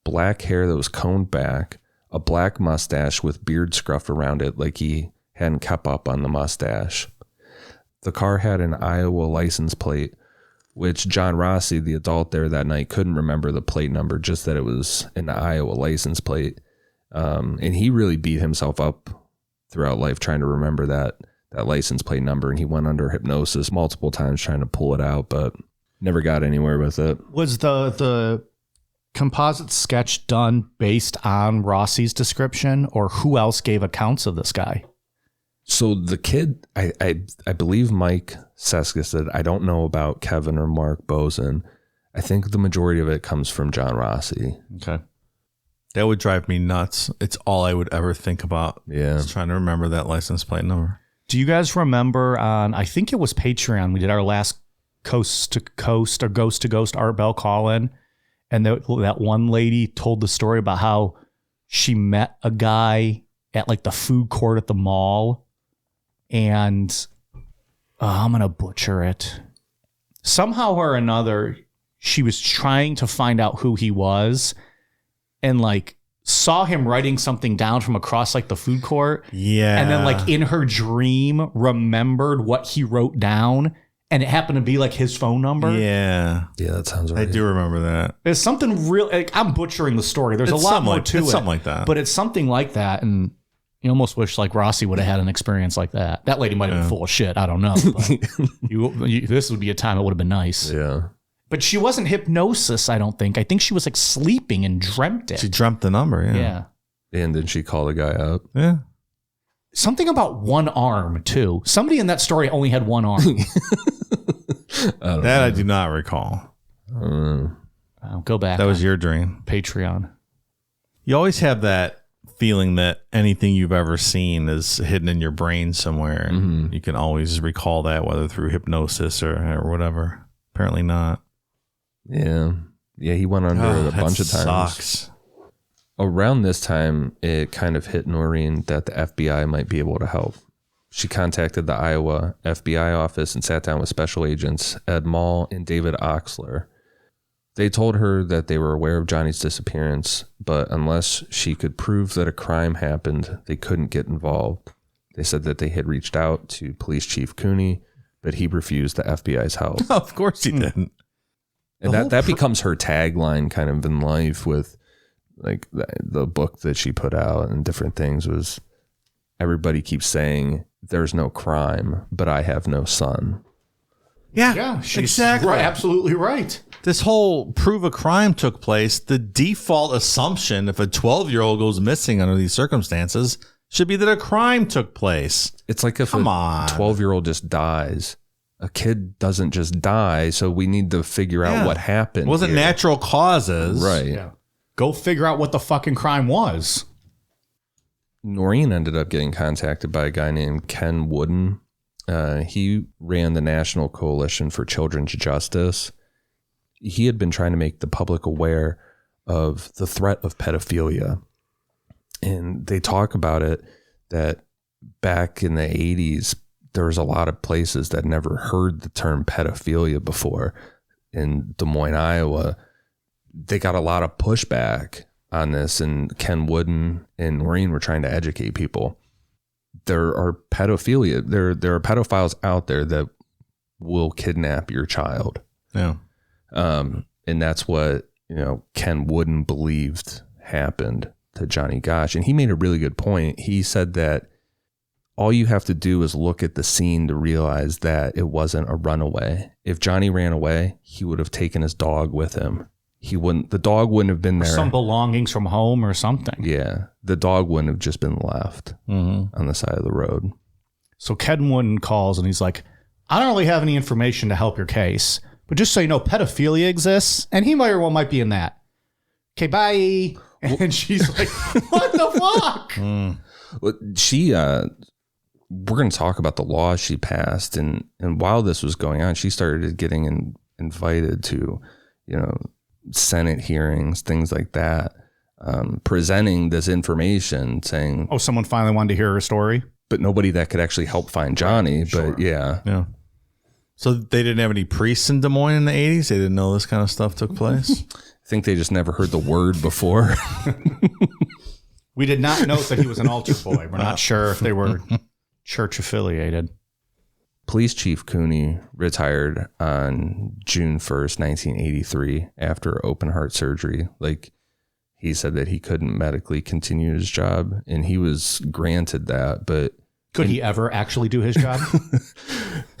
Speaker 2: black hair that was combed back, a black mustache with beard scruff around it like he hadn't kept up on the mustache. The car had an Iowa license plate, which John Rossi, the adult there that night, couldn't remember the plate number, just that it was an Iowa license plate. And he really beat himself up throughout life trying to remember that license plate number, and he went under hypnosis multiple times trying to pull it out, but never got anywhere with it.
Speaker 1: Was the composite sketch done based on Rossi's description, or who else gave accounts of this guy?
Speaker 2: So the kid, I believe Mike Seska said, I don't know about Kevin or Mark Bozen. I think the majority of it comes from John Rossi.
Speaker 1: Okay.
Speaker 3: That would drive me nuts. It's all I would ever think about.
Speaker 2: Yeah.
Speaker 3: Just trying to remember that license plate number.
Speaker 1: Do you guys remember on, I think it was Patreon, we did our last Coast to Coast or Ghost to Ghost Art Bell call-in, and that one lady told the story about how she met a guy at like the food court at the mall, and I'm going to butcher it. Somehow or another, she was trying to find out who he was, and like saw him writing something down from across like the food court.
Speaker 3: Yeah.
Speaker 1: And then like in her dream remembered what he wrote down, and it happened to be like his phone number.
Speaker 3: Yeah.
Speaker 2: Yeah, that sounds right.
Speaker 3: I do remember that.
Speaker 1: There's something real, like, I'm butchering the story. There's a lot more to it.
Speaker 3: It's something like that.
Speaker 1: But it's something like that, and you almost wish like Rossi would have had an experience like that. That lady might have been full of shit. I don't know. But this would be a time it would have been nice.
Speaker 2: Yeah.
Speaker 1: But she wasn't hypnosis, I don't think. I think she was like sleeping and dreamt it.
Speaker 3: She dreamt the number,
Speaker 1: Yeah.
Speaker 2: And then she called the guy up.
Speaker 3: Yeah.
Speaker 1: Something about one arm, too. Somebody in that story only had one arm.
Speaker 3: I do not recall.
Speaker 1: Go back.
Speaker 3: That was your dream.
Speaker 1: Patreon.
Speaker 3: You always have that feeling that anything you've ever seen is hidden in your brain somewhere.
Speaker 2: Mm-hmm.
Speaker 3: You can always recall that, whether through hypnosis or whatever. Apparently not.
Speaker 2: Yeah. Yeah, he went under it a bunch of times.
Speaker 3: Sucks.
Speaker 2: Around this time, it kind of hit Noreen that the FBI might be able to help. She contacted the Iowa FBI office and sat down with special agents Ed Mall and David Oxler. They told her that they were aware of Johnny's disappearance, but unless she could prove that a crime happened, they couldn't get involved. They said that they had reached out to Police Chief Cooney, but he refused the FBI's help.
Speaker 3: Of course he didn't.
Speaker 2: And that becomes her tagline kind of in life, with like the book that she put out and different things, was everybody keeps saying there's no crime, but I have no son.
Speaker 1: Yeah, she's
Speaker 3: exactly.
Speaker 1: Right, absolutely right.
Speaker 3: This whole prove a crime took place. The default assumption, if a 12-year-old goes missing under these circumstances, should be that a crime took place.
Speaker 2: It's like if a 12-year-old just dies. A kid doesn't just die, so we need to figure out what happened.
Speaker 3: It wasn't natural causes.
Speaker 2: Right.
Speaker 1: Yeah. Go figure out what the fucking crime was.
Speaker 2: Noreen ended up getting contacted by a guy named Ken Wooden. He ran the National Coalition for Children's Justice. He had been trying to make the public aware of the threat of pedophilia. And they talk about it that back in the 80s, there was a lot of places that never heard the term pedophilia before. In Des Moines, Iowa, they got a lot of pushback on this, and Ken Wooden and Noreen were trying to educate people. there are pedophilia. There are pedophiles out there that will kidnap your child.
Speaker 3: Yeah.
Speaker 2: And that's what, Ken Wooden believed happened to Johnny Gosch. And he made a really good point. He said that all you have to do is look at the scene to realize that it wasn't a runaway. If Johnny ran away, he would have taken his dog with him. The dog wouldn't have been there.
Speaker 1: Some belongings from home or something.
Speaker 2: Yeah. The dog wouldn't have just been left on the side of the road.
Speaker 1: So Ken Wooden calls and he's like, I don't really have any information to help your case, but just so you know, pedophilia exists and he very well might be in that. Okay, bye. And she's like, what the fuck?
Speaker 2: Well, we're going to talk about the laws she passed. And while this was going on, she started getting invited to, Senate hearings, things like that, presenting this information saying,
Speaker 1: oh, someone finally wanted to hear her story.
Speaker 2: But nobody that could actually help find Johnny. Right, sure. But yeah.
Speaker 3: So they didn't have any priests in Des Moines in the 80s? They didn't know this kind of stuff took place?
Speaker 2: I think they just never heard the word before.
Speaker 1: We did not note that he was an altar boy. We're not sure if they were church affiliated.
Speaker 2: Police Chief Cooney retired on June 1st, 1983 after open heart surgery. Like, he said that he couldn't medically continue his job, and he was granted that, but...
Speaker 1: Could he ever actually do his job?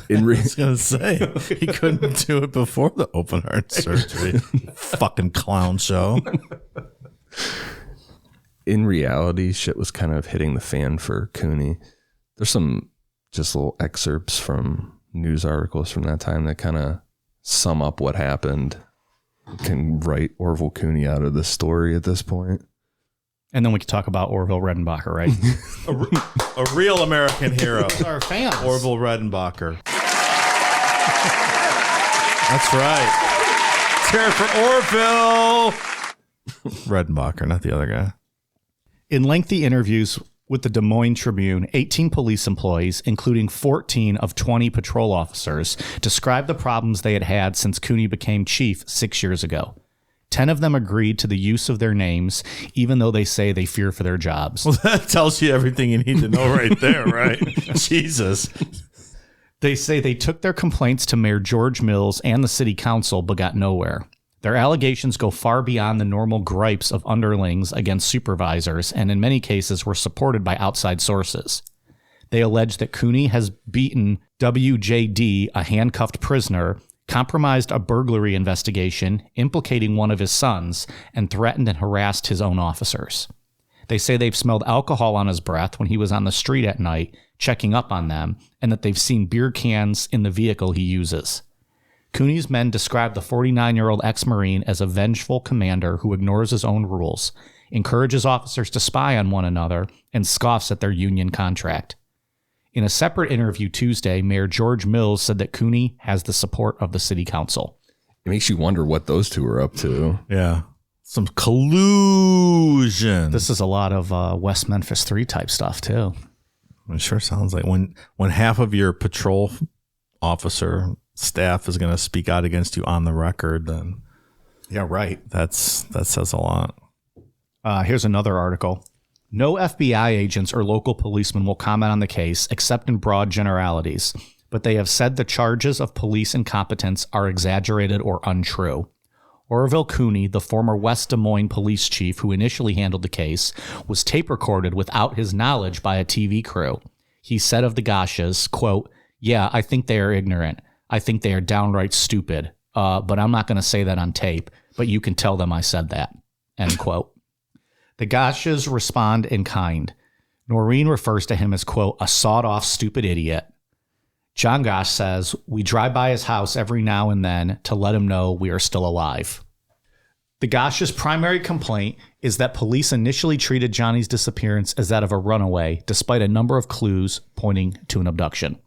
Speaker 3: I was going to say, he couldn't do it before the open heart surgery. Fucking clown show.
Speaker 2: In reality, shit was kind of hitting the fan for Cooney. There's some just little excerpts from news articles from that time that kind of sum up what happened. You can write Orville Cooney out of this story at this point.
Speaker 1: And then we could talk about Orville Redenbacher, right?
Speaker 3: a real American hero.
Speaker 1: Our fans.
Speaker 3: Orville Redenbacher. That's right. Let's hear it for Orville Redenbacher, not the other guy.
Speaker 1: In lengthy interviews with the Des Moines Tribune, 18 police employees, including 14 of 20 patrol officers, described the problems they had had since Cooney became chief 6 years ago. 10 of them agreed to the use of their names, even though they say they fear for their jobs.
Speaker 3: Well, that tells you everything you need to know right there, right? Jesus.
Speaker 1: They say they took their complaints to Mayor George Mills and the city council, but got nowhere. Their allegations go far beyond the normal gripes of underlings against supervisors, and in many cases were supported by outside sources. They allege that Cooney has beaten WJD, a handcuffed prisoner, compromised a burglary investigation implicating one of his sons, and threatened and harassed his own officers. They say they've smelled alcohol on his breath when he was on the street at night, checking up on them, and that they've seen beer cans in the vehicle he uses. Cooney's men describe the 49-year-old ex-Marine as a vengeful commander who ignores his own rules, encourages officers to spy on one another, and scoffs at their union contract. In a separate interview Tuesday, Mayor George Mills said that Cooney has the support of the city council.
Speaker 2: It makes you wonder what those two are up to.
Speaker 3: Yeah. Some collusion.
Speaker 1: This is a lot of West Memphis 3 type stuff, too.
Speaker 3: It sure sounds like when half of your patrol officer staff is going to speak out against you on the record, then
Speaker 1: yeah, right.
Speaker 3: That says a lot.
Speaker 1: Here's another article. No FBI agents or local policemen will comment on the case except in broad generalities, but they have said the charges of police incompetence are exaggerated or untrue. Orville Cooney, the former West Des Moines police chief who initially handled the case, was tape recorded without his knowledge by a TV crew. He said of the Gosches, quote, "Yeah, I think they are ignorant. I think they are downright stupid. But I'm not going to say that on tape, but you can tell them I said that," end quote. The Gosches respond in kind. Noreen refers to him as, quote, "a sawed-off stupid idiot." John Gosch says, "We drive by his house every now and then to let him know we are still alive." The Gosch's primary complaint is that police initially treated Johnny's disappearance as that of a runaway, despite a number of clues pointing to an abduction.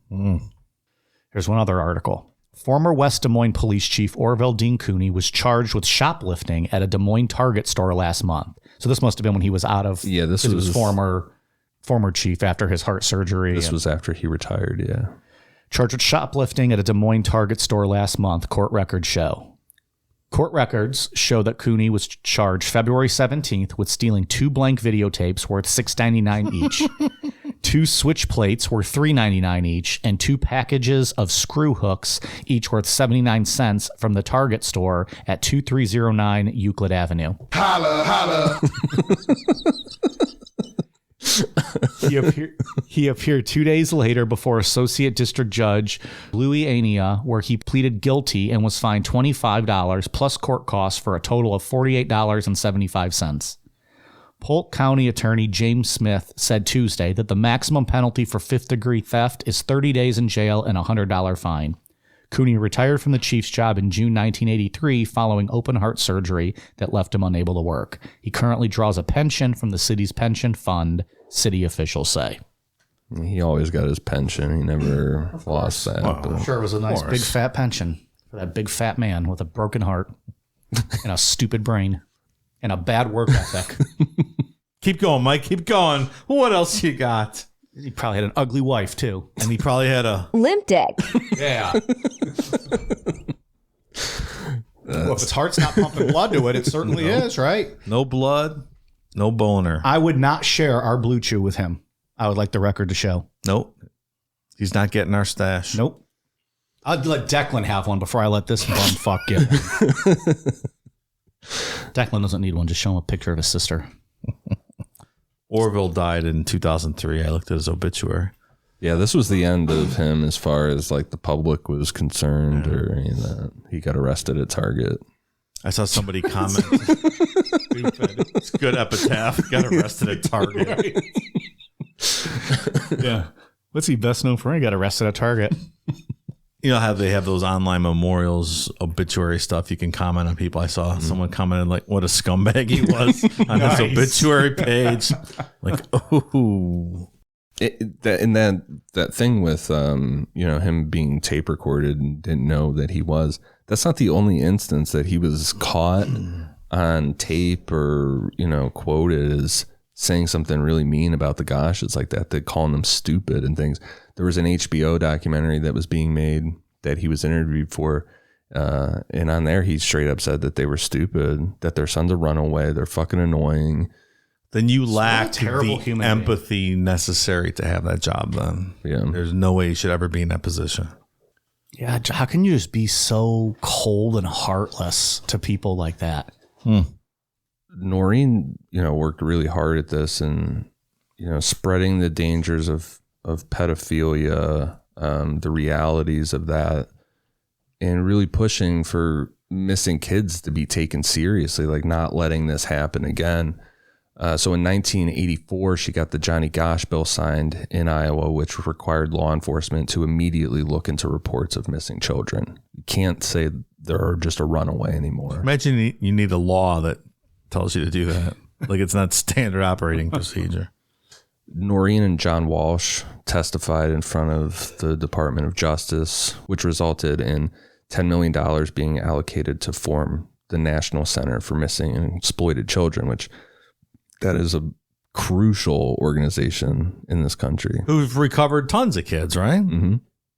Speaker 1: Here's one other article. Former West Des Moines Police Chief Orville Dean Cooney was charged with shoplifting at a Des Moines Target store last month. So this must have been when he was out of...
Speaker 2: Yeah, this was
Speaker 1: former chief after his heart surgery.
Speaker 2: This was after he retired, yeah.
Speaker 1: Charged with shoplifting at a Des Moines Target store last month, court records show. Court records show that Cooney was charged February 17th with stealing 2 blank videotapes worth $6.99 each. 2 switch plates were $3.99 each, and 2 packages of screw hooks, each worth 79 cents, from the Target store at 2309 Euclid Avenue.
Speaker 4: Holla, holla.
Speaker 1: He appeared 2 days later before Associate District Judge Louis Ania, where he pleaded guilty and was fined $25 plus court costs for a total of $48.75. Polk County Attorney James Smith said Tuesday that the maximum penalty for fifth-degree theft is 30 days in jail and a $100 fine. Cooney retired from the chief's job in June 1983 following open-heart surgery that left him unable to work. He currently draws a pension from the city's pension fund, city officials say.
Speaker 2: He always got his pension. He never lost that.
Speaker 1: I'm sure it was a nice big fat pension for that big fat man with a broken heart and a stupid brain and a bad work ethic.
Speaker 3: Keep going, Mike. Keep going. What else you got?
Speaker 1: He probably had an ugly wife, too.
Speaker 3: And he probably had a
Speaker 5: limp dick.
Speaker 1: Yeah. Well, if his heart's not pumping blood to it, it certainly is, right?
Speaker 3: no blood, no boner.
Speaker 1: I would not share our Blue Chew with him. I would like the record to show.
Speaker 3: Nope. He's not getting our stash.
Speaker 1: Nope. I'd let Declan have one before I let this bum fuck get one. Declan doesn't need one. Just show him a picture of his sister.
Speaker 3: Orville died in 2003. I looked at his obituary.
Speaker 2: Yeah, this was the end of him as far as like the public was concerned or any of that. He got arrested at Target.
Speaker 3: I saw somebody comment. Stupid. It's good epitaph. Got arrested at Target.
Speaker 1: Right. Yeah. What's he best known for? He got arrested at Target.
Speaker 3: You know how they have those online memorials, obituary stuff. You can comment on people. I saw someone commented like, "What a scumbag he was" on his obituary page. Like, oh,
Speaker 2: that thing with him being tape recorded and didn't know that he was. That's not the only instance that he was caught on tape or quoted as saying something really mean about the Gosches like that. They're calling them stupid and things. There was an HBO documentary that was being made that he was interviewed for. And on there, he straight up said that they were stupid, that their son's a runaway. They're fucking annoying.
Speaker 3: Then you lack
Speaker 1: terrible
Speaker 3: the
Speaker 1: human
Speaker 3: empathy necessary to have that job then.
Speaker 2: Yeah.
Speaker 3: There's no way you should ever be in that position.
Speaker 1: Yeah. How can you just be so cold and heartless to people like that?
Speaker 2: Noreen, worked really hard at this and, spreading the dangers of pedophilia, the realities of that, and really pushing for missing kids to be taken seriously, like not letting this happen again. So in 1984, she got the Johnny Gosch bill signed in Iowa, which required law enforcement to immediately look into reports of missing children. You can't say they're just a runaway anymore.
Speaker 3: Imagine you need a law that tells you to do that. Like it's not standard operating procedure.
Speaker 2: Noreen and John Walsh testified in front of the Department of Justice, which resulted in $10 million being allocated to form the National Center for Missing and Exploited Children, which that is a crucial organization in this country.
Speaker 3: Who've recovered tons of kids, right?
Speaker 2: Mm-hmm.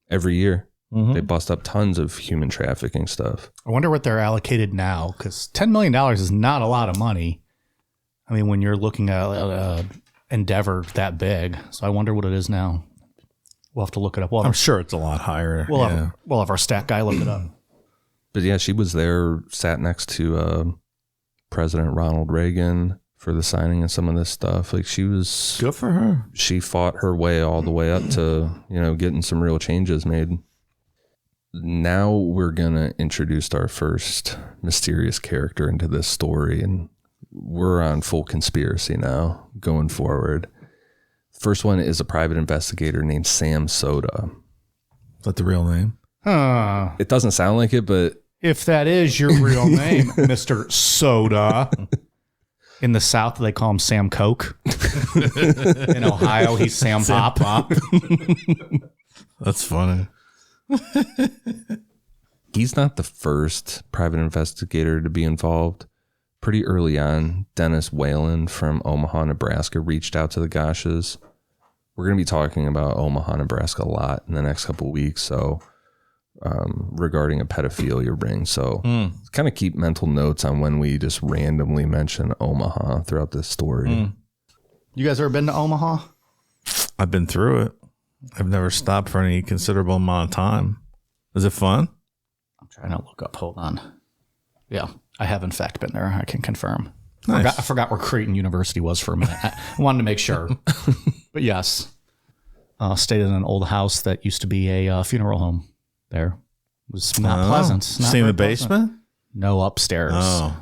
Speaker 2: Every year. Mm-hmm. They bust up tons of human trafficking stuff.
Speaker 1: I wonder what they're allocated now, because $10 million is not a lot of money. I mean, when you're looking at an endeavor that big. So I wonder what it is now. We'll have to look it up.
Speaker 3: I'm sure it's a lot higher.
Speaker 1: We'll have our stat guy look it up.
Speaker 2: But yeah, she was there, sat next to President Ronald Reagan for the signing of some of this stuff. Like she was
Speaker 3: good for her.
Speaker 2: She fought her way all the way up to, getting some real changes made. Now we're going to introduce our first mysterious character into this story, and we're on full conspiracy now going forward. First one is a private investigator named Sam Soda.
Speaker 3: Is that the real name?
Speaker 2: It doesn't sound like it, but
Speaker 1: if that is your real name, Mr. Soda. In the South, they call him Sam Coke. In Ohio, he's Sam Pop.
Speaker 3: That's funny.
Speaker 2: He's not the first private investigator to be involved. Pretty early on, Dennis Whalen from Omaha, Nebraska reached out to the Gosches. We're going to be talking about Omaha, Nebraska a lot in the next couple of weeks. So regarding a pedophilia ring. So kind of keep mental notes on when we just randomly mention Omaha throughout this story.
Speaker 1: You guys ever been to Omaha?
Speaker 3: I've been through it. I've never stopped for any considerable amount of time. Is it fun?
Speaker 1: I'm trying to look up. Hold on. Yeah, I have in fact been there. I can confirm.
Speaker 3: Nice.
Speaker 1: I forgot where Creighton University was for a minute. I wanted to make sure. But yes, stayed in an old house that used to be a funeral home there. It was not pleasant.
Speaker 3: Stay in the basement?
Speaker 1: No, upstairs.
Speaker 3: Oh.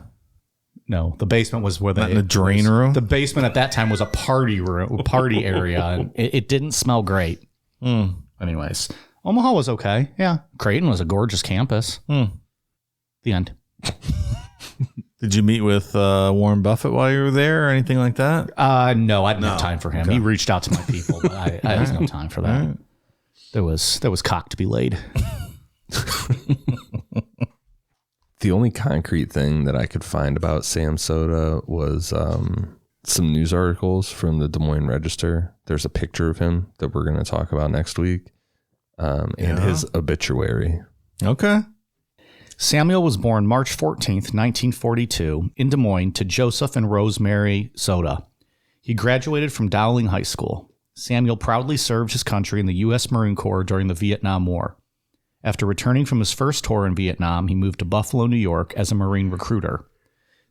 Speaker 1: No, the basement was where
Speaker 3: Not in the drain room?
Speaker 1: The basement at that time was a party area, and it didn't smell great. Anyways, Omaha was okay. Yeah. Creighton was a gorgeous campus. The end.
Speaker 3: Did you meet with Warren Buffett while you were there or anything like that?
Speaker 1: No, I didn't have time for him. Okay. He reached out to my people, but I had no time for that. Right. There was cock to be laid.
Speaker 2: The only concrete thing that I could find about Sam Soda was some news articles from the Des Moines Register. There's a picture of him that we're going to talk about next week, and his obituary.
Speaker 3: Okay.
Speaker 1: Samuel was born March 14th, 1942, in Des Moines to Joseph and Rosemary Soda. He graduated from Dowling High School. Samuel proudly served his country in the U.S. Marine Corps during the Vietnam War. After returning from his first tour in Vietnam, he moved to Buffalo, New York as a Marine recruiter.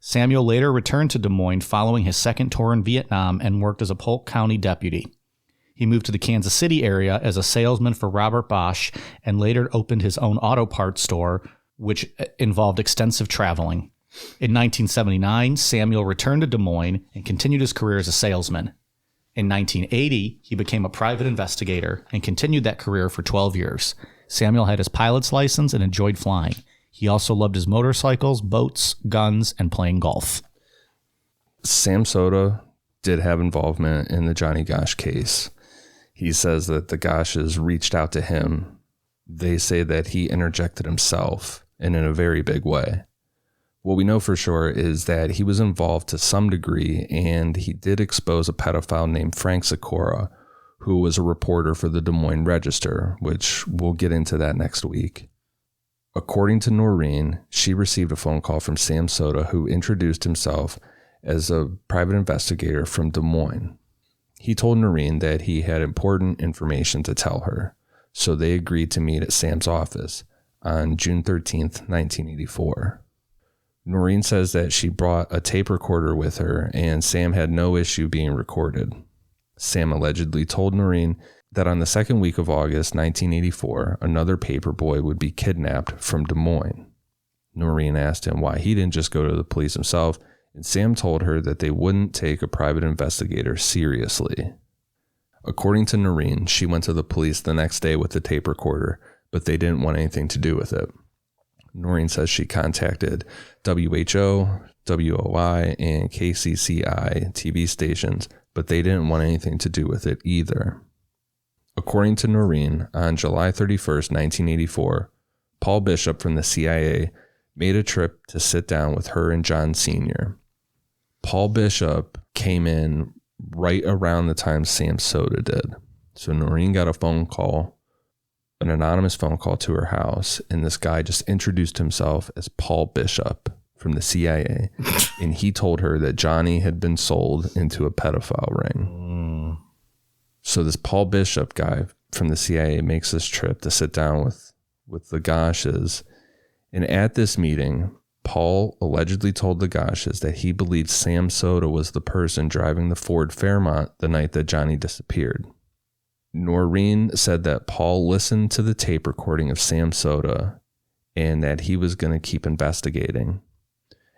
Speaker 1: Samuel later returned to Des Moines following his second tour in Vietnam and worked as a Polk County deputy. He moved to the Kansas City area as a salesman for Robert Bosch and later opened his own auto parts store, which involved extensive traveling. In 1979, Samuel returned to Des Moines and continued his career as a salesman. In 1980, he became a private investigator and continued that career for 12 years. Samuel had his pilot's license and enjoyed flying. He also loved his motorcycles, boats, guns, and playing golf.
Speaker 2: Sam Soda did have involvement in the Johnny Gosch case. He says that the Gosches reached out to him. They say that he interjected himself and in a very big way. What we know for sure is that he was involved to some degree, and he did expose a pedophile named Frank Sikora, who was a reporter for the Des Moines Register, which we'll get into that next week. According to Noreen, she received a phone call from Sam Soda, who introduced himself as a private investigator from Des Moines. He told Noreen that he had important information to tell her, so they agreed to meet at Sam's office on June 13th, 1984. Noreen says that she brought a tape recorder with her, and Sam had no issue being recorded. Sam allegedly told Noreen that on the second week of August 1984, another paperboy would be kidnapped from Des Moines. Noreen asked him why he didn't just go to the police himself, and Sam told her that they wouldn't take a private investigator seriously. According to Noreen, she went to the police the next day with the tape recorder, but they didn't want anything to do with it. Noreen says she contacted WHO, WOI, and KCCI TV stations, but they didn't want anything to do with it either. According to Noreen, on July 31st, 1984, Paul Bishop from the CIA made a trip to sit down with her and John Sr. Paul Bishop came in right around the time Sam Soda did. So Noreen got a phone call, an anonymous phone call to her house, and this guy just introduced himself as Paul Bishop from the CIA, and he told her that Johnny had been sold into a pedophile ring. So this Paul Bishop guy from the CIA makes this trip to sit down with the Gosches, and at this meeting, Paul allegedly told the Gosches that he believed Sam Soda was the person driving the Ford Fairmont the night that Johnny disappeared. Noreen said that Paul listened to the tape recording of Sam Soda and that he was going to keep investigating.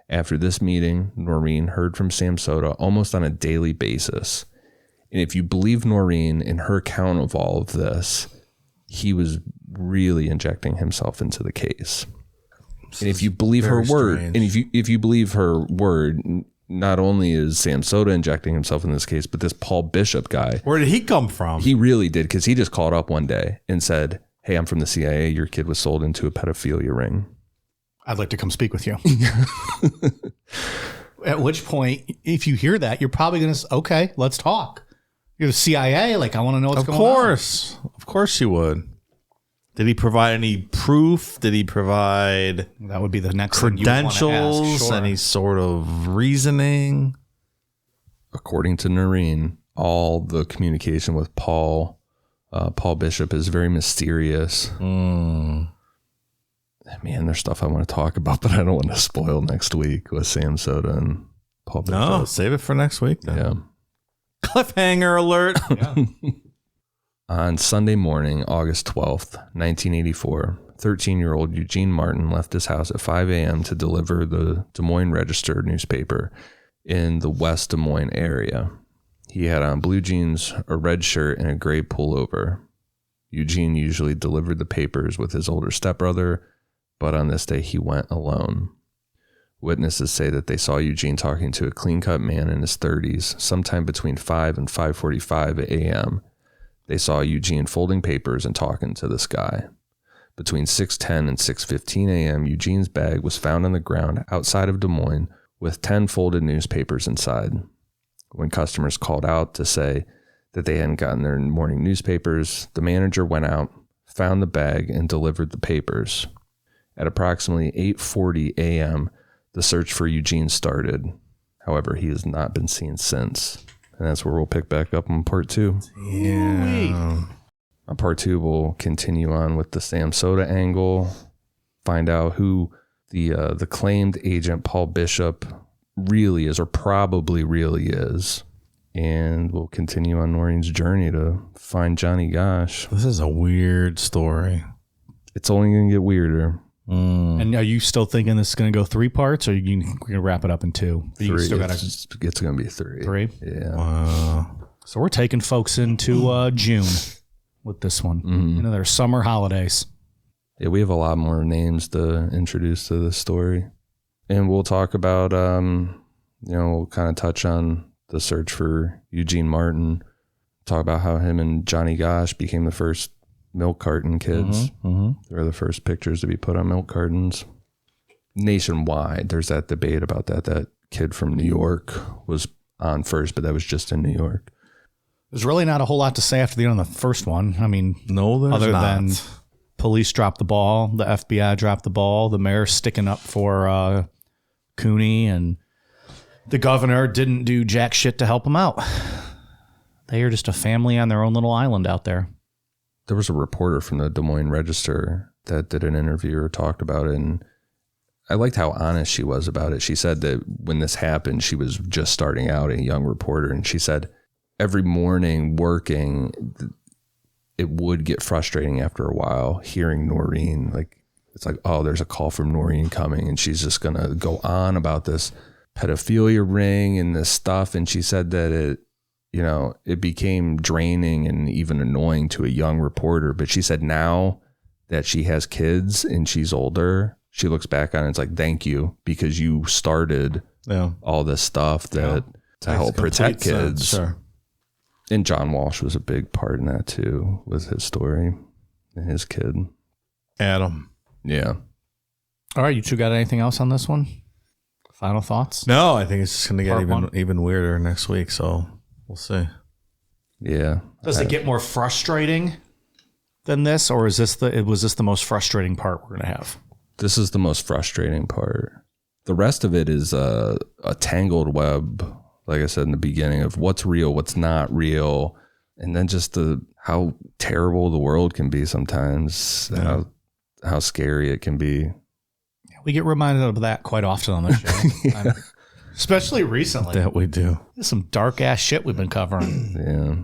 Speaker 2: After this meeting, Noreen heard from Sam Soda almost on a daily basis. And if you believe Noreen in her account of all of this, he was really injecting himself into the case. And if you believe her word, and if you believe her word, not only is Sam Soda injecting himself in this case, but this Paul Bishop guy.
Speaker 3: Where did he come from?
Speaker 2: He really did, because he just called up one day and said, "Hey, I'm from the CIA. Your kid was sold into a pedophilia ring.
Speaker 1: I'd like to come speak with you." At which point, if you hear that, you're probably going to say, okay, let's talk. You're the CIA. Like, I want to know what's going on.
Speaker 3: Of course you would. Did he provide any proof? Did he provide
Speaker 1: that would be the next
Speaker 3: credentials?
Speaker 1: Sure.
Speaker 3: Any sort of reasoning?
Speaker 2: According to Noreen, all the communication with Paul Bishop is very mysterious. Man, there's stuff I want to talk about, but I don't want to spoil next week with Sam Soda and Paul Bishop.
Speaker 3: No, save it for next week then.
Speaker 2: Yeah.
Speaker 3: Cliffhanger alert.
Speaker 1: Yeah.
Speaker 2: On Sunday morning, August 12th, 1984, 13-year-old Eugene Martin left his house at 5 a.m. to deliver the Des Moines Register newspaper in the West Des Moines area. He had on blue jeans, a red shirt, and a gray pullover. Eugene usually delivered the papers with his older stepbrother, but on this day he went alone. Witnesses say that they saw Eugene talking to a clean-cut man in his 30s sometime between 5 and 5:45 a.m. They saw Eugene folding papers and talking to this guy. Between 6:10 and 6:15 a.m., Eugene's bag was found on the ground outside of Des Moines with 10 folded newspapers inside. When customers called out to say that they hadn't gotten their morning newspapers, the manager went out, found the bag, and delivered the papers. At approximately 8:40 a.m., the search for Eugene started. However, he has not been seen since. And that's where we'll pick back up on part 2.
Speaker 3: Yeah.
Speaker 2: On part 2, we'll continue on with the Sam Soda angle, find out who the claimed agent Paul Bishop really is, or probably really is. And we'll continue on Noreen's journey to find Johnny Gosch.
Speaker 3: This is a weird story.
Speaker 2: It's only going to get weirder.
Speaker 1: And are you still thinking this is going to go 3 parts, or are you going to wrap it up in 2?
Speaker 2: 3.
Speaker 1: Still
Speaker 2: It's going to be 3.
Speaker 1: 3?
Speaker 2: Yeah.
Speaker 3: Wow.
Speaker 1: So we're taking folks into June with this one. Into their summer holidays.
Speaker 2: Yeah, we have a lot more names to introduce to this story. And we'll talk about, we'll kind of touch on the search for Eugene Martin, talk about how him and Johnny Gosch became the first milk carton kids. They were the first pictures to be put on milk cartons. Nationwide, there's that debate about that. That kid from New York was on first, but that was just in New York.
Speaker 1: There's really not a whole lot to say after the end of the first one. I mean,
Speaker 3: No, there's
Speaker 1: other
Speaker 3: not.
Speaker 1: than police dropped the ball, the FBI dropped the ball, the mayor sticking up for Cooney, and the governor didn't do jack shit to help him out. They are just a family on their own little island out there.
Speaker 2: There was a reporter from the Des Moines Register that did an interview or talked about it, and I liked how honest she was about it. She said that when this happened, she was just starting out, a young reporter, and she said every morning working, it would get frustrating after a while hearing Noreen. Like, it's like, oh, there's a call from Noreen coming, and she's just going to go on about this pedophilia ring and this stuff. And she said that it became draining and even annoying to a young reporter. But she said now that she has kids and she's older, she looks back on it and it's like, thank you, because you started all this stuff to help protect kids.
Speaker 3: Sure.
Speaker 2: And John Walsh was a big part in that too, with his story and his kid.
Speaker 3: Adam.
Speaker 2: Yeah.
Speaker 1: All right, you two got anything else on this one? Final thoughts?
Speaker 3: No, I think it's just going to get
Speaker 1: Part
Speaker 3: even weirder next week, so we'll see.
Speaker 2: Yeah.
Speaker 1: Does it get more frustrating than this, or was this the most frustrating part we're going to have?
Speaker 2: This is the most frustrating part. The rest of it is a tangled web, like I said in the beginning, of what's real, what's not real, and then just how terrible the world can be sometimes, how scary it can be.
Speaker 1: We get reminded of that quite often on the show, especially recently.
Speaker 3: That we do.
Speaker 1: There's some dark ass shit we've been covering.
Speaker 2: Yeah.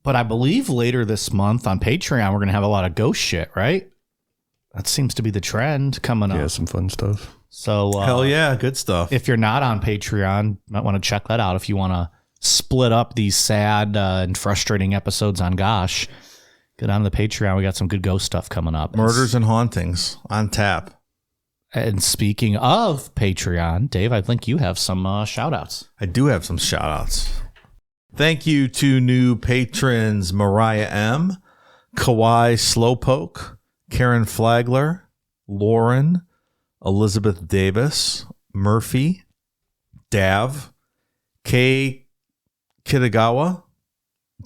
Speaker 1: But I believe later this month on Patreon, we're going to have a lot of ghost shit, right? That seems to be the trend coming up.
Speaker 2: Yeah, some fun stuff.
Speaker 1: So
Speaker 3: Hell yeah, good stuff.
Speaker 1: if you're not on Patreon, you might want to check that out. If you want to split up these sad and frustrating episodes on Gosh, get on the Patreon. We got some good ghost stuff coming up.
Speaker 3: Murders and Hauntings on tap.
Speaker 1: And speaking of Patreon, Dave, I think you have some shout outs.
Speaker 3: I do have some shout outs. Thank you to new patrons Mariah M., Kawhi Slowpoke, Karen Flagler, Lauren, Elizabeth Davis, Murphy, Dav, Kay Kitagawa,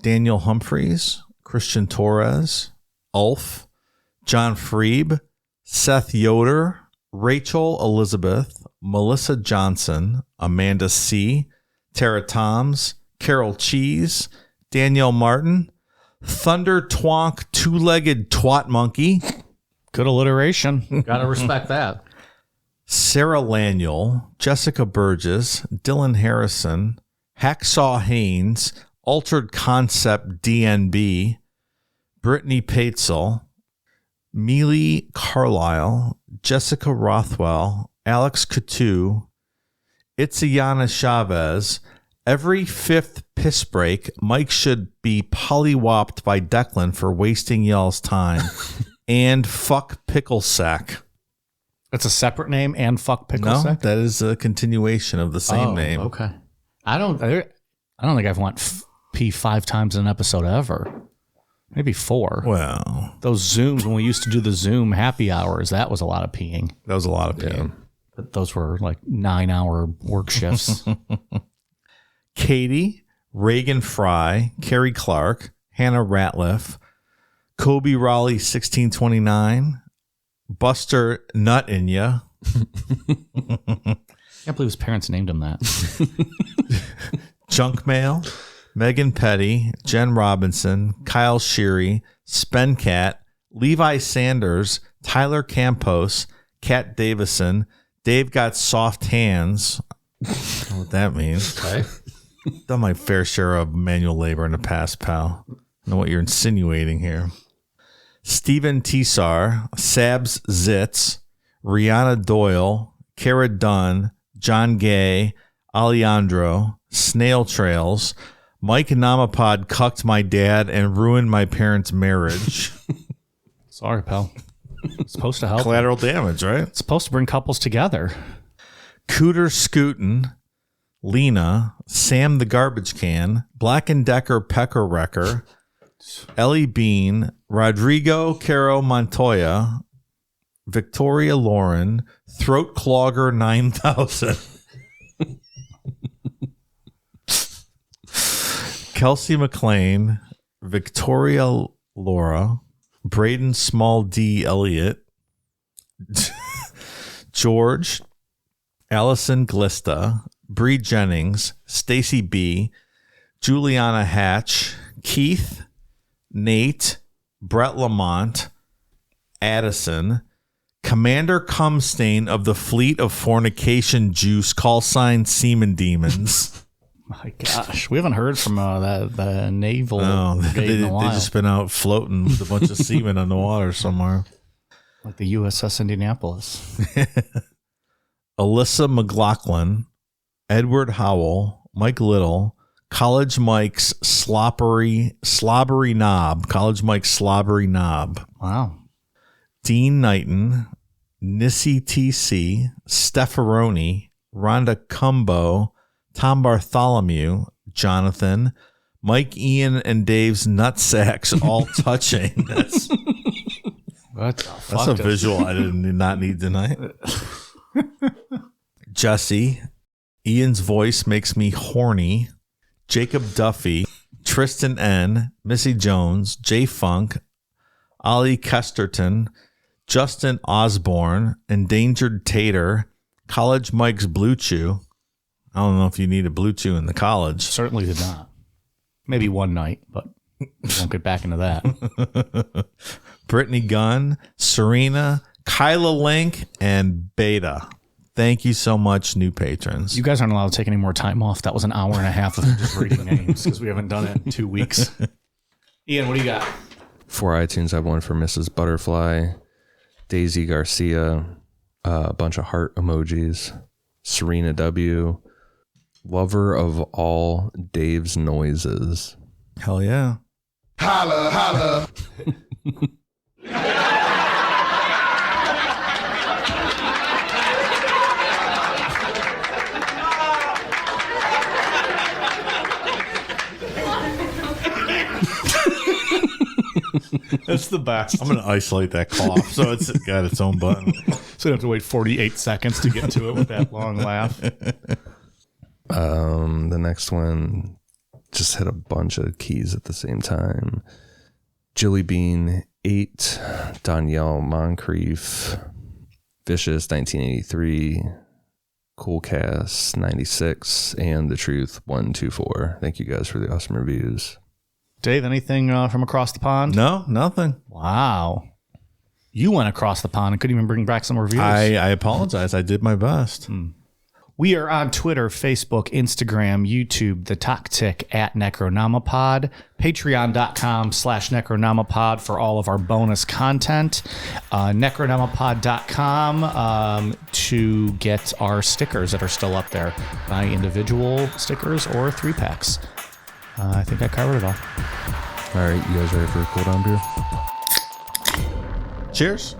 Speaker 3: Daniel Humphreys, Christian Torres, Ulf, John Freeb, Seth Yoder, Rachel Elizabeth, Melissa Johnson, Amanda C., Tara Toms, Carol Cheese, Danielle Martin, Thunder Twonk, Two-Legged Twat Monkey.
Speaker 1: Good alliteration. Gotta respect that.
Speaker 3: Sarah Laniel, Jessica Burgess, Dylan Harrison, Hacksaw Haynes, Altered Concept DNB, Brittany Paetzel, Mealy Carlisle, Jessica Rothwell, Alex Coutu, Itzayana Chavez. Every fifth piss break, Mike should be pollywopped by Declan for wasting y'all's time. And fuck pickle sack.
Speaker 1: That's a separate name, and fuck pickle
Speaker 3: No,
Speaker 1: sack?
Speaker 3: that is a continuation of the same name.
Speaker 1: Okay. I don't think I've went pee 5 times in an episode ever. Maybe 4.
Speaker 3: Well,
Speaker 1: Those Zooms, when we used to do the Zoom happy hours, that was a lot of peeing.
Speaker 3: that was a lot of peeing.
Speaker 1: But those were like 9-hour work shifts.
Speaker 3: Katie, Reagan Fry, Carrie Clark, Hannah Ratliff, Kobe Raleigh 1629, Buster Nut in Ya.
Speaker 1: Can't believe his parents named him that.
Speaker 3: Junk Mail, Megan Petty, Jen Robinson, Kyle Sheary, Spencat, Levi Sanders, Tyler Campos, Kat Davison, Dave Got Soft Hands. I don't know what that means.
Speaker 1: Okay.
Speaker 3: Done my fair share of manual labor in the past, pal. I know what you're insinuating here. Stephen Tisar, Sabs Zitz, Rihanna Doyle, Kara Dunn, John Gay, Alejandro, Snail Trails, Mike Namapod cucked my dad and ruined my parents' marriage.
Speaker 1: Sorry, pal. It's supposed to help.
Speaker 3: Collateral damage, right?
Speaker 1: It's supposed to bring couples together.
Speaker 3: Cooter Scootin', Lena, Sam the Garbage Can, Black and Decker Pecker Wrecker, Ellie Bean, Rodrigo Caro Montoya, Victoria Lauren, Throat Clogger 9000, Kelsey McLean, Victoria Laura, Braden Small D Elliott, George, Allison Glista, Bree Jennings, Stacy B, Juliana Hatch, Keith, Nate, Brett Lamont, Addison, Commander Cumstain of the Fleet of Fornication Juice, call sign Semen Demons.
Speaker 1: My gosh. We haven't heard from the naval brigade
Speaker 3: they
Speaker 1: in a while.
Speaker 3: just been out floating with a bunch of semen on the water somewhere.
Speaker 1: Like the USS Indianapolis.
Speaker 3: Alyssa McLaughlin, Edward Howell, Mike Little, College Mike's slobbery knob. College Mike's slobbery knob.
Speaker 1: Wow.
Speaker 3: Dean Knighton, Nissy TC, Stefferoni, Rhonda Cumbo, Tom Bartholomew, Jonathan, Mike, Ian, and Dave's nutsacks all touching. That's a visual I did not need tonight. Jesse, Ian's voice makes me horny. Jacob Duffy, Tristan N, Missy Jones, Jay Funk, Ollie Kesterton, Justin Osborne, Endangered Tater, College Mike's Blue Chew. I don't know if you need a Blue Chew in the college.
Speaker 1: Certainly did not. Maybe one night, but we won't get back into that.
Speaker 3: Brittany Gunn, Serena, Kyla Link, and Beta. Thank you so much, new patrons.
Speaker 1: You guys aren't allowed to take any more time off. That was an hour and a half of just reading names because we haven't done it in 2 weeks. Ian, what do you got?
Speaker 2: For iTunes, I have one for Mrs. Butterfly, Daisy Garcia, a bunch of heart emojis, Serena W., lover of all Dave's noises.
Speaker 3: Hell yeah.
Speaker 4: Holla, holla.
Speaker 1: That's the best.
Speaker 3: I'm going to isolate that cough so it's got its own button.
Speaker 1: So you have to wait 48 seconds to get to it with that long laugh.
Speaker 2: The next one just hit a bunch of keys at the same time. Jilly Bean 8, Danielle Moncrief, Vicious 1983, Coolcast 96, and The Truth 124. Thank you guys for the awesome reviews.
Speaker 1: Dave, anything from across the pond?
Speaker 3: No, nothing.
Speaker 1: Wow. You went across the pond and couldn't even bring back some reviews.
Speaker 3: I apologize. I did my best.
Speaker 1: We are on Twitter, Facebook, Instagram, YouTube, The Tactic at Necronomipod, patreon.com/Necronomipod for all of our bonus content, necronomipod.com to get our stickers that are still up there. Buy individual stickers or 3-packs. I think I covered it all.
Speaker 2: All right, you guys ready for a cool down beer?
Speaker 3: Cheers.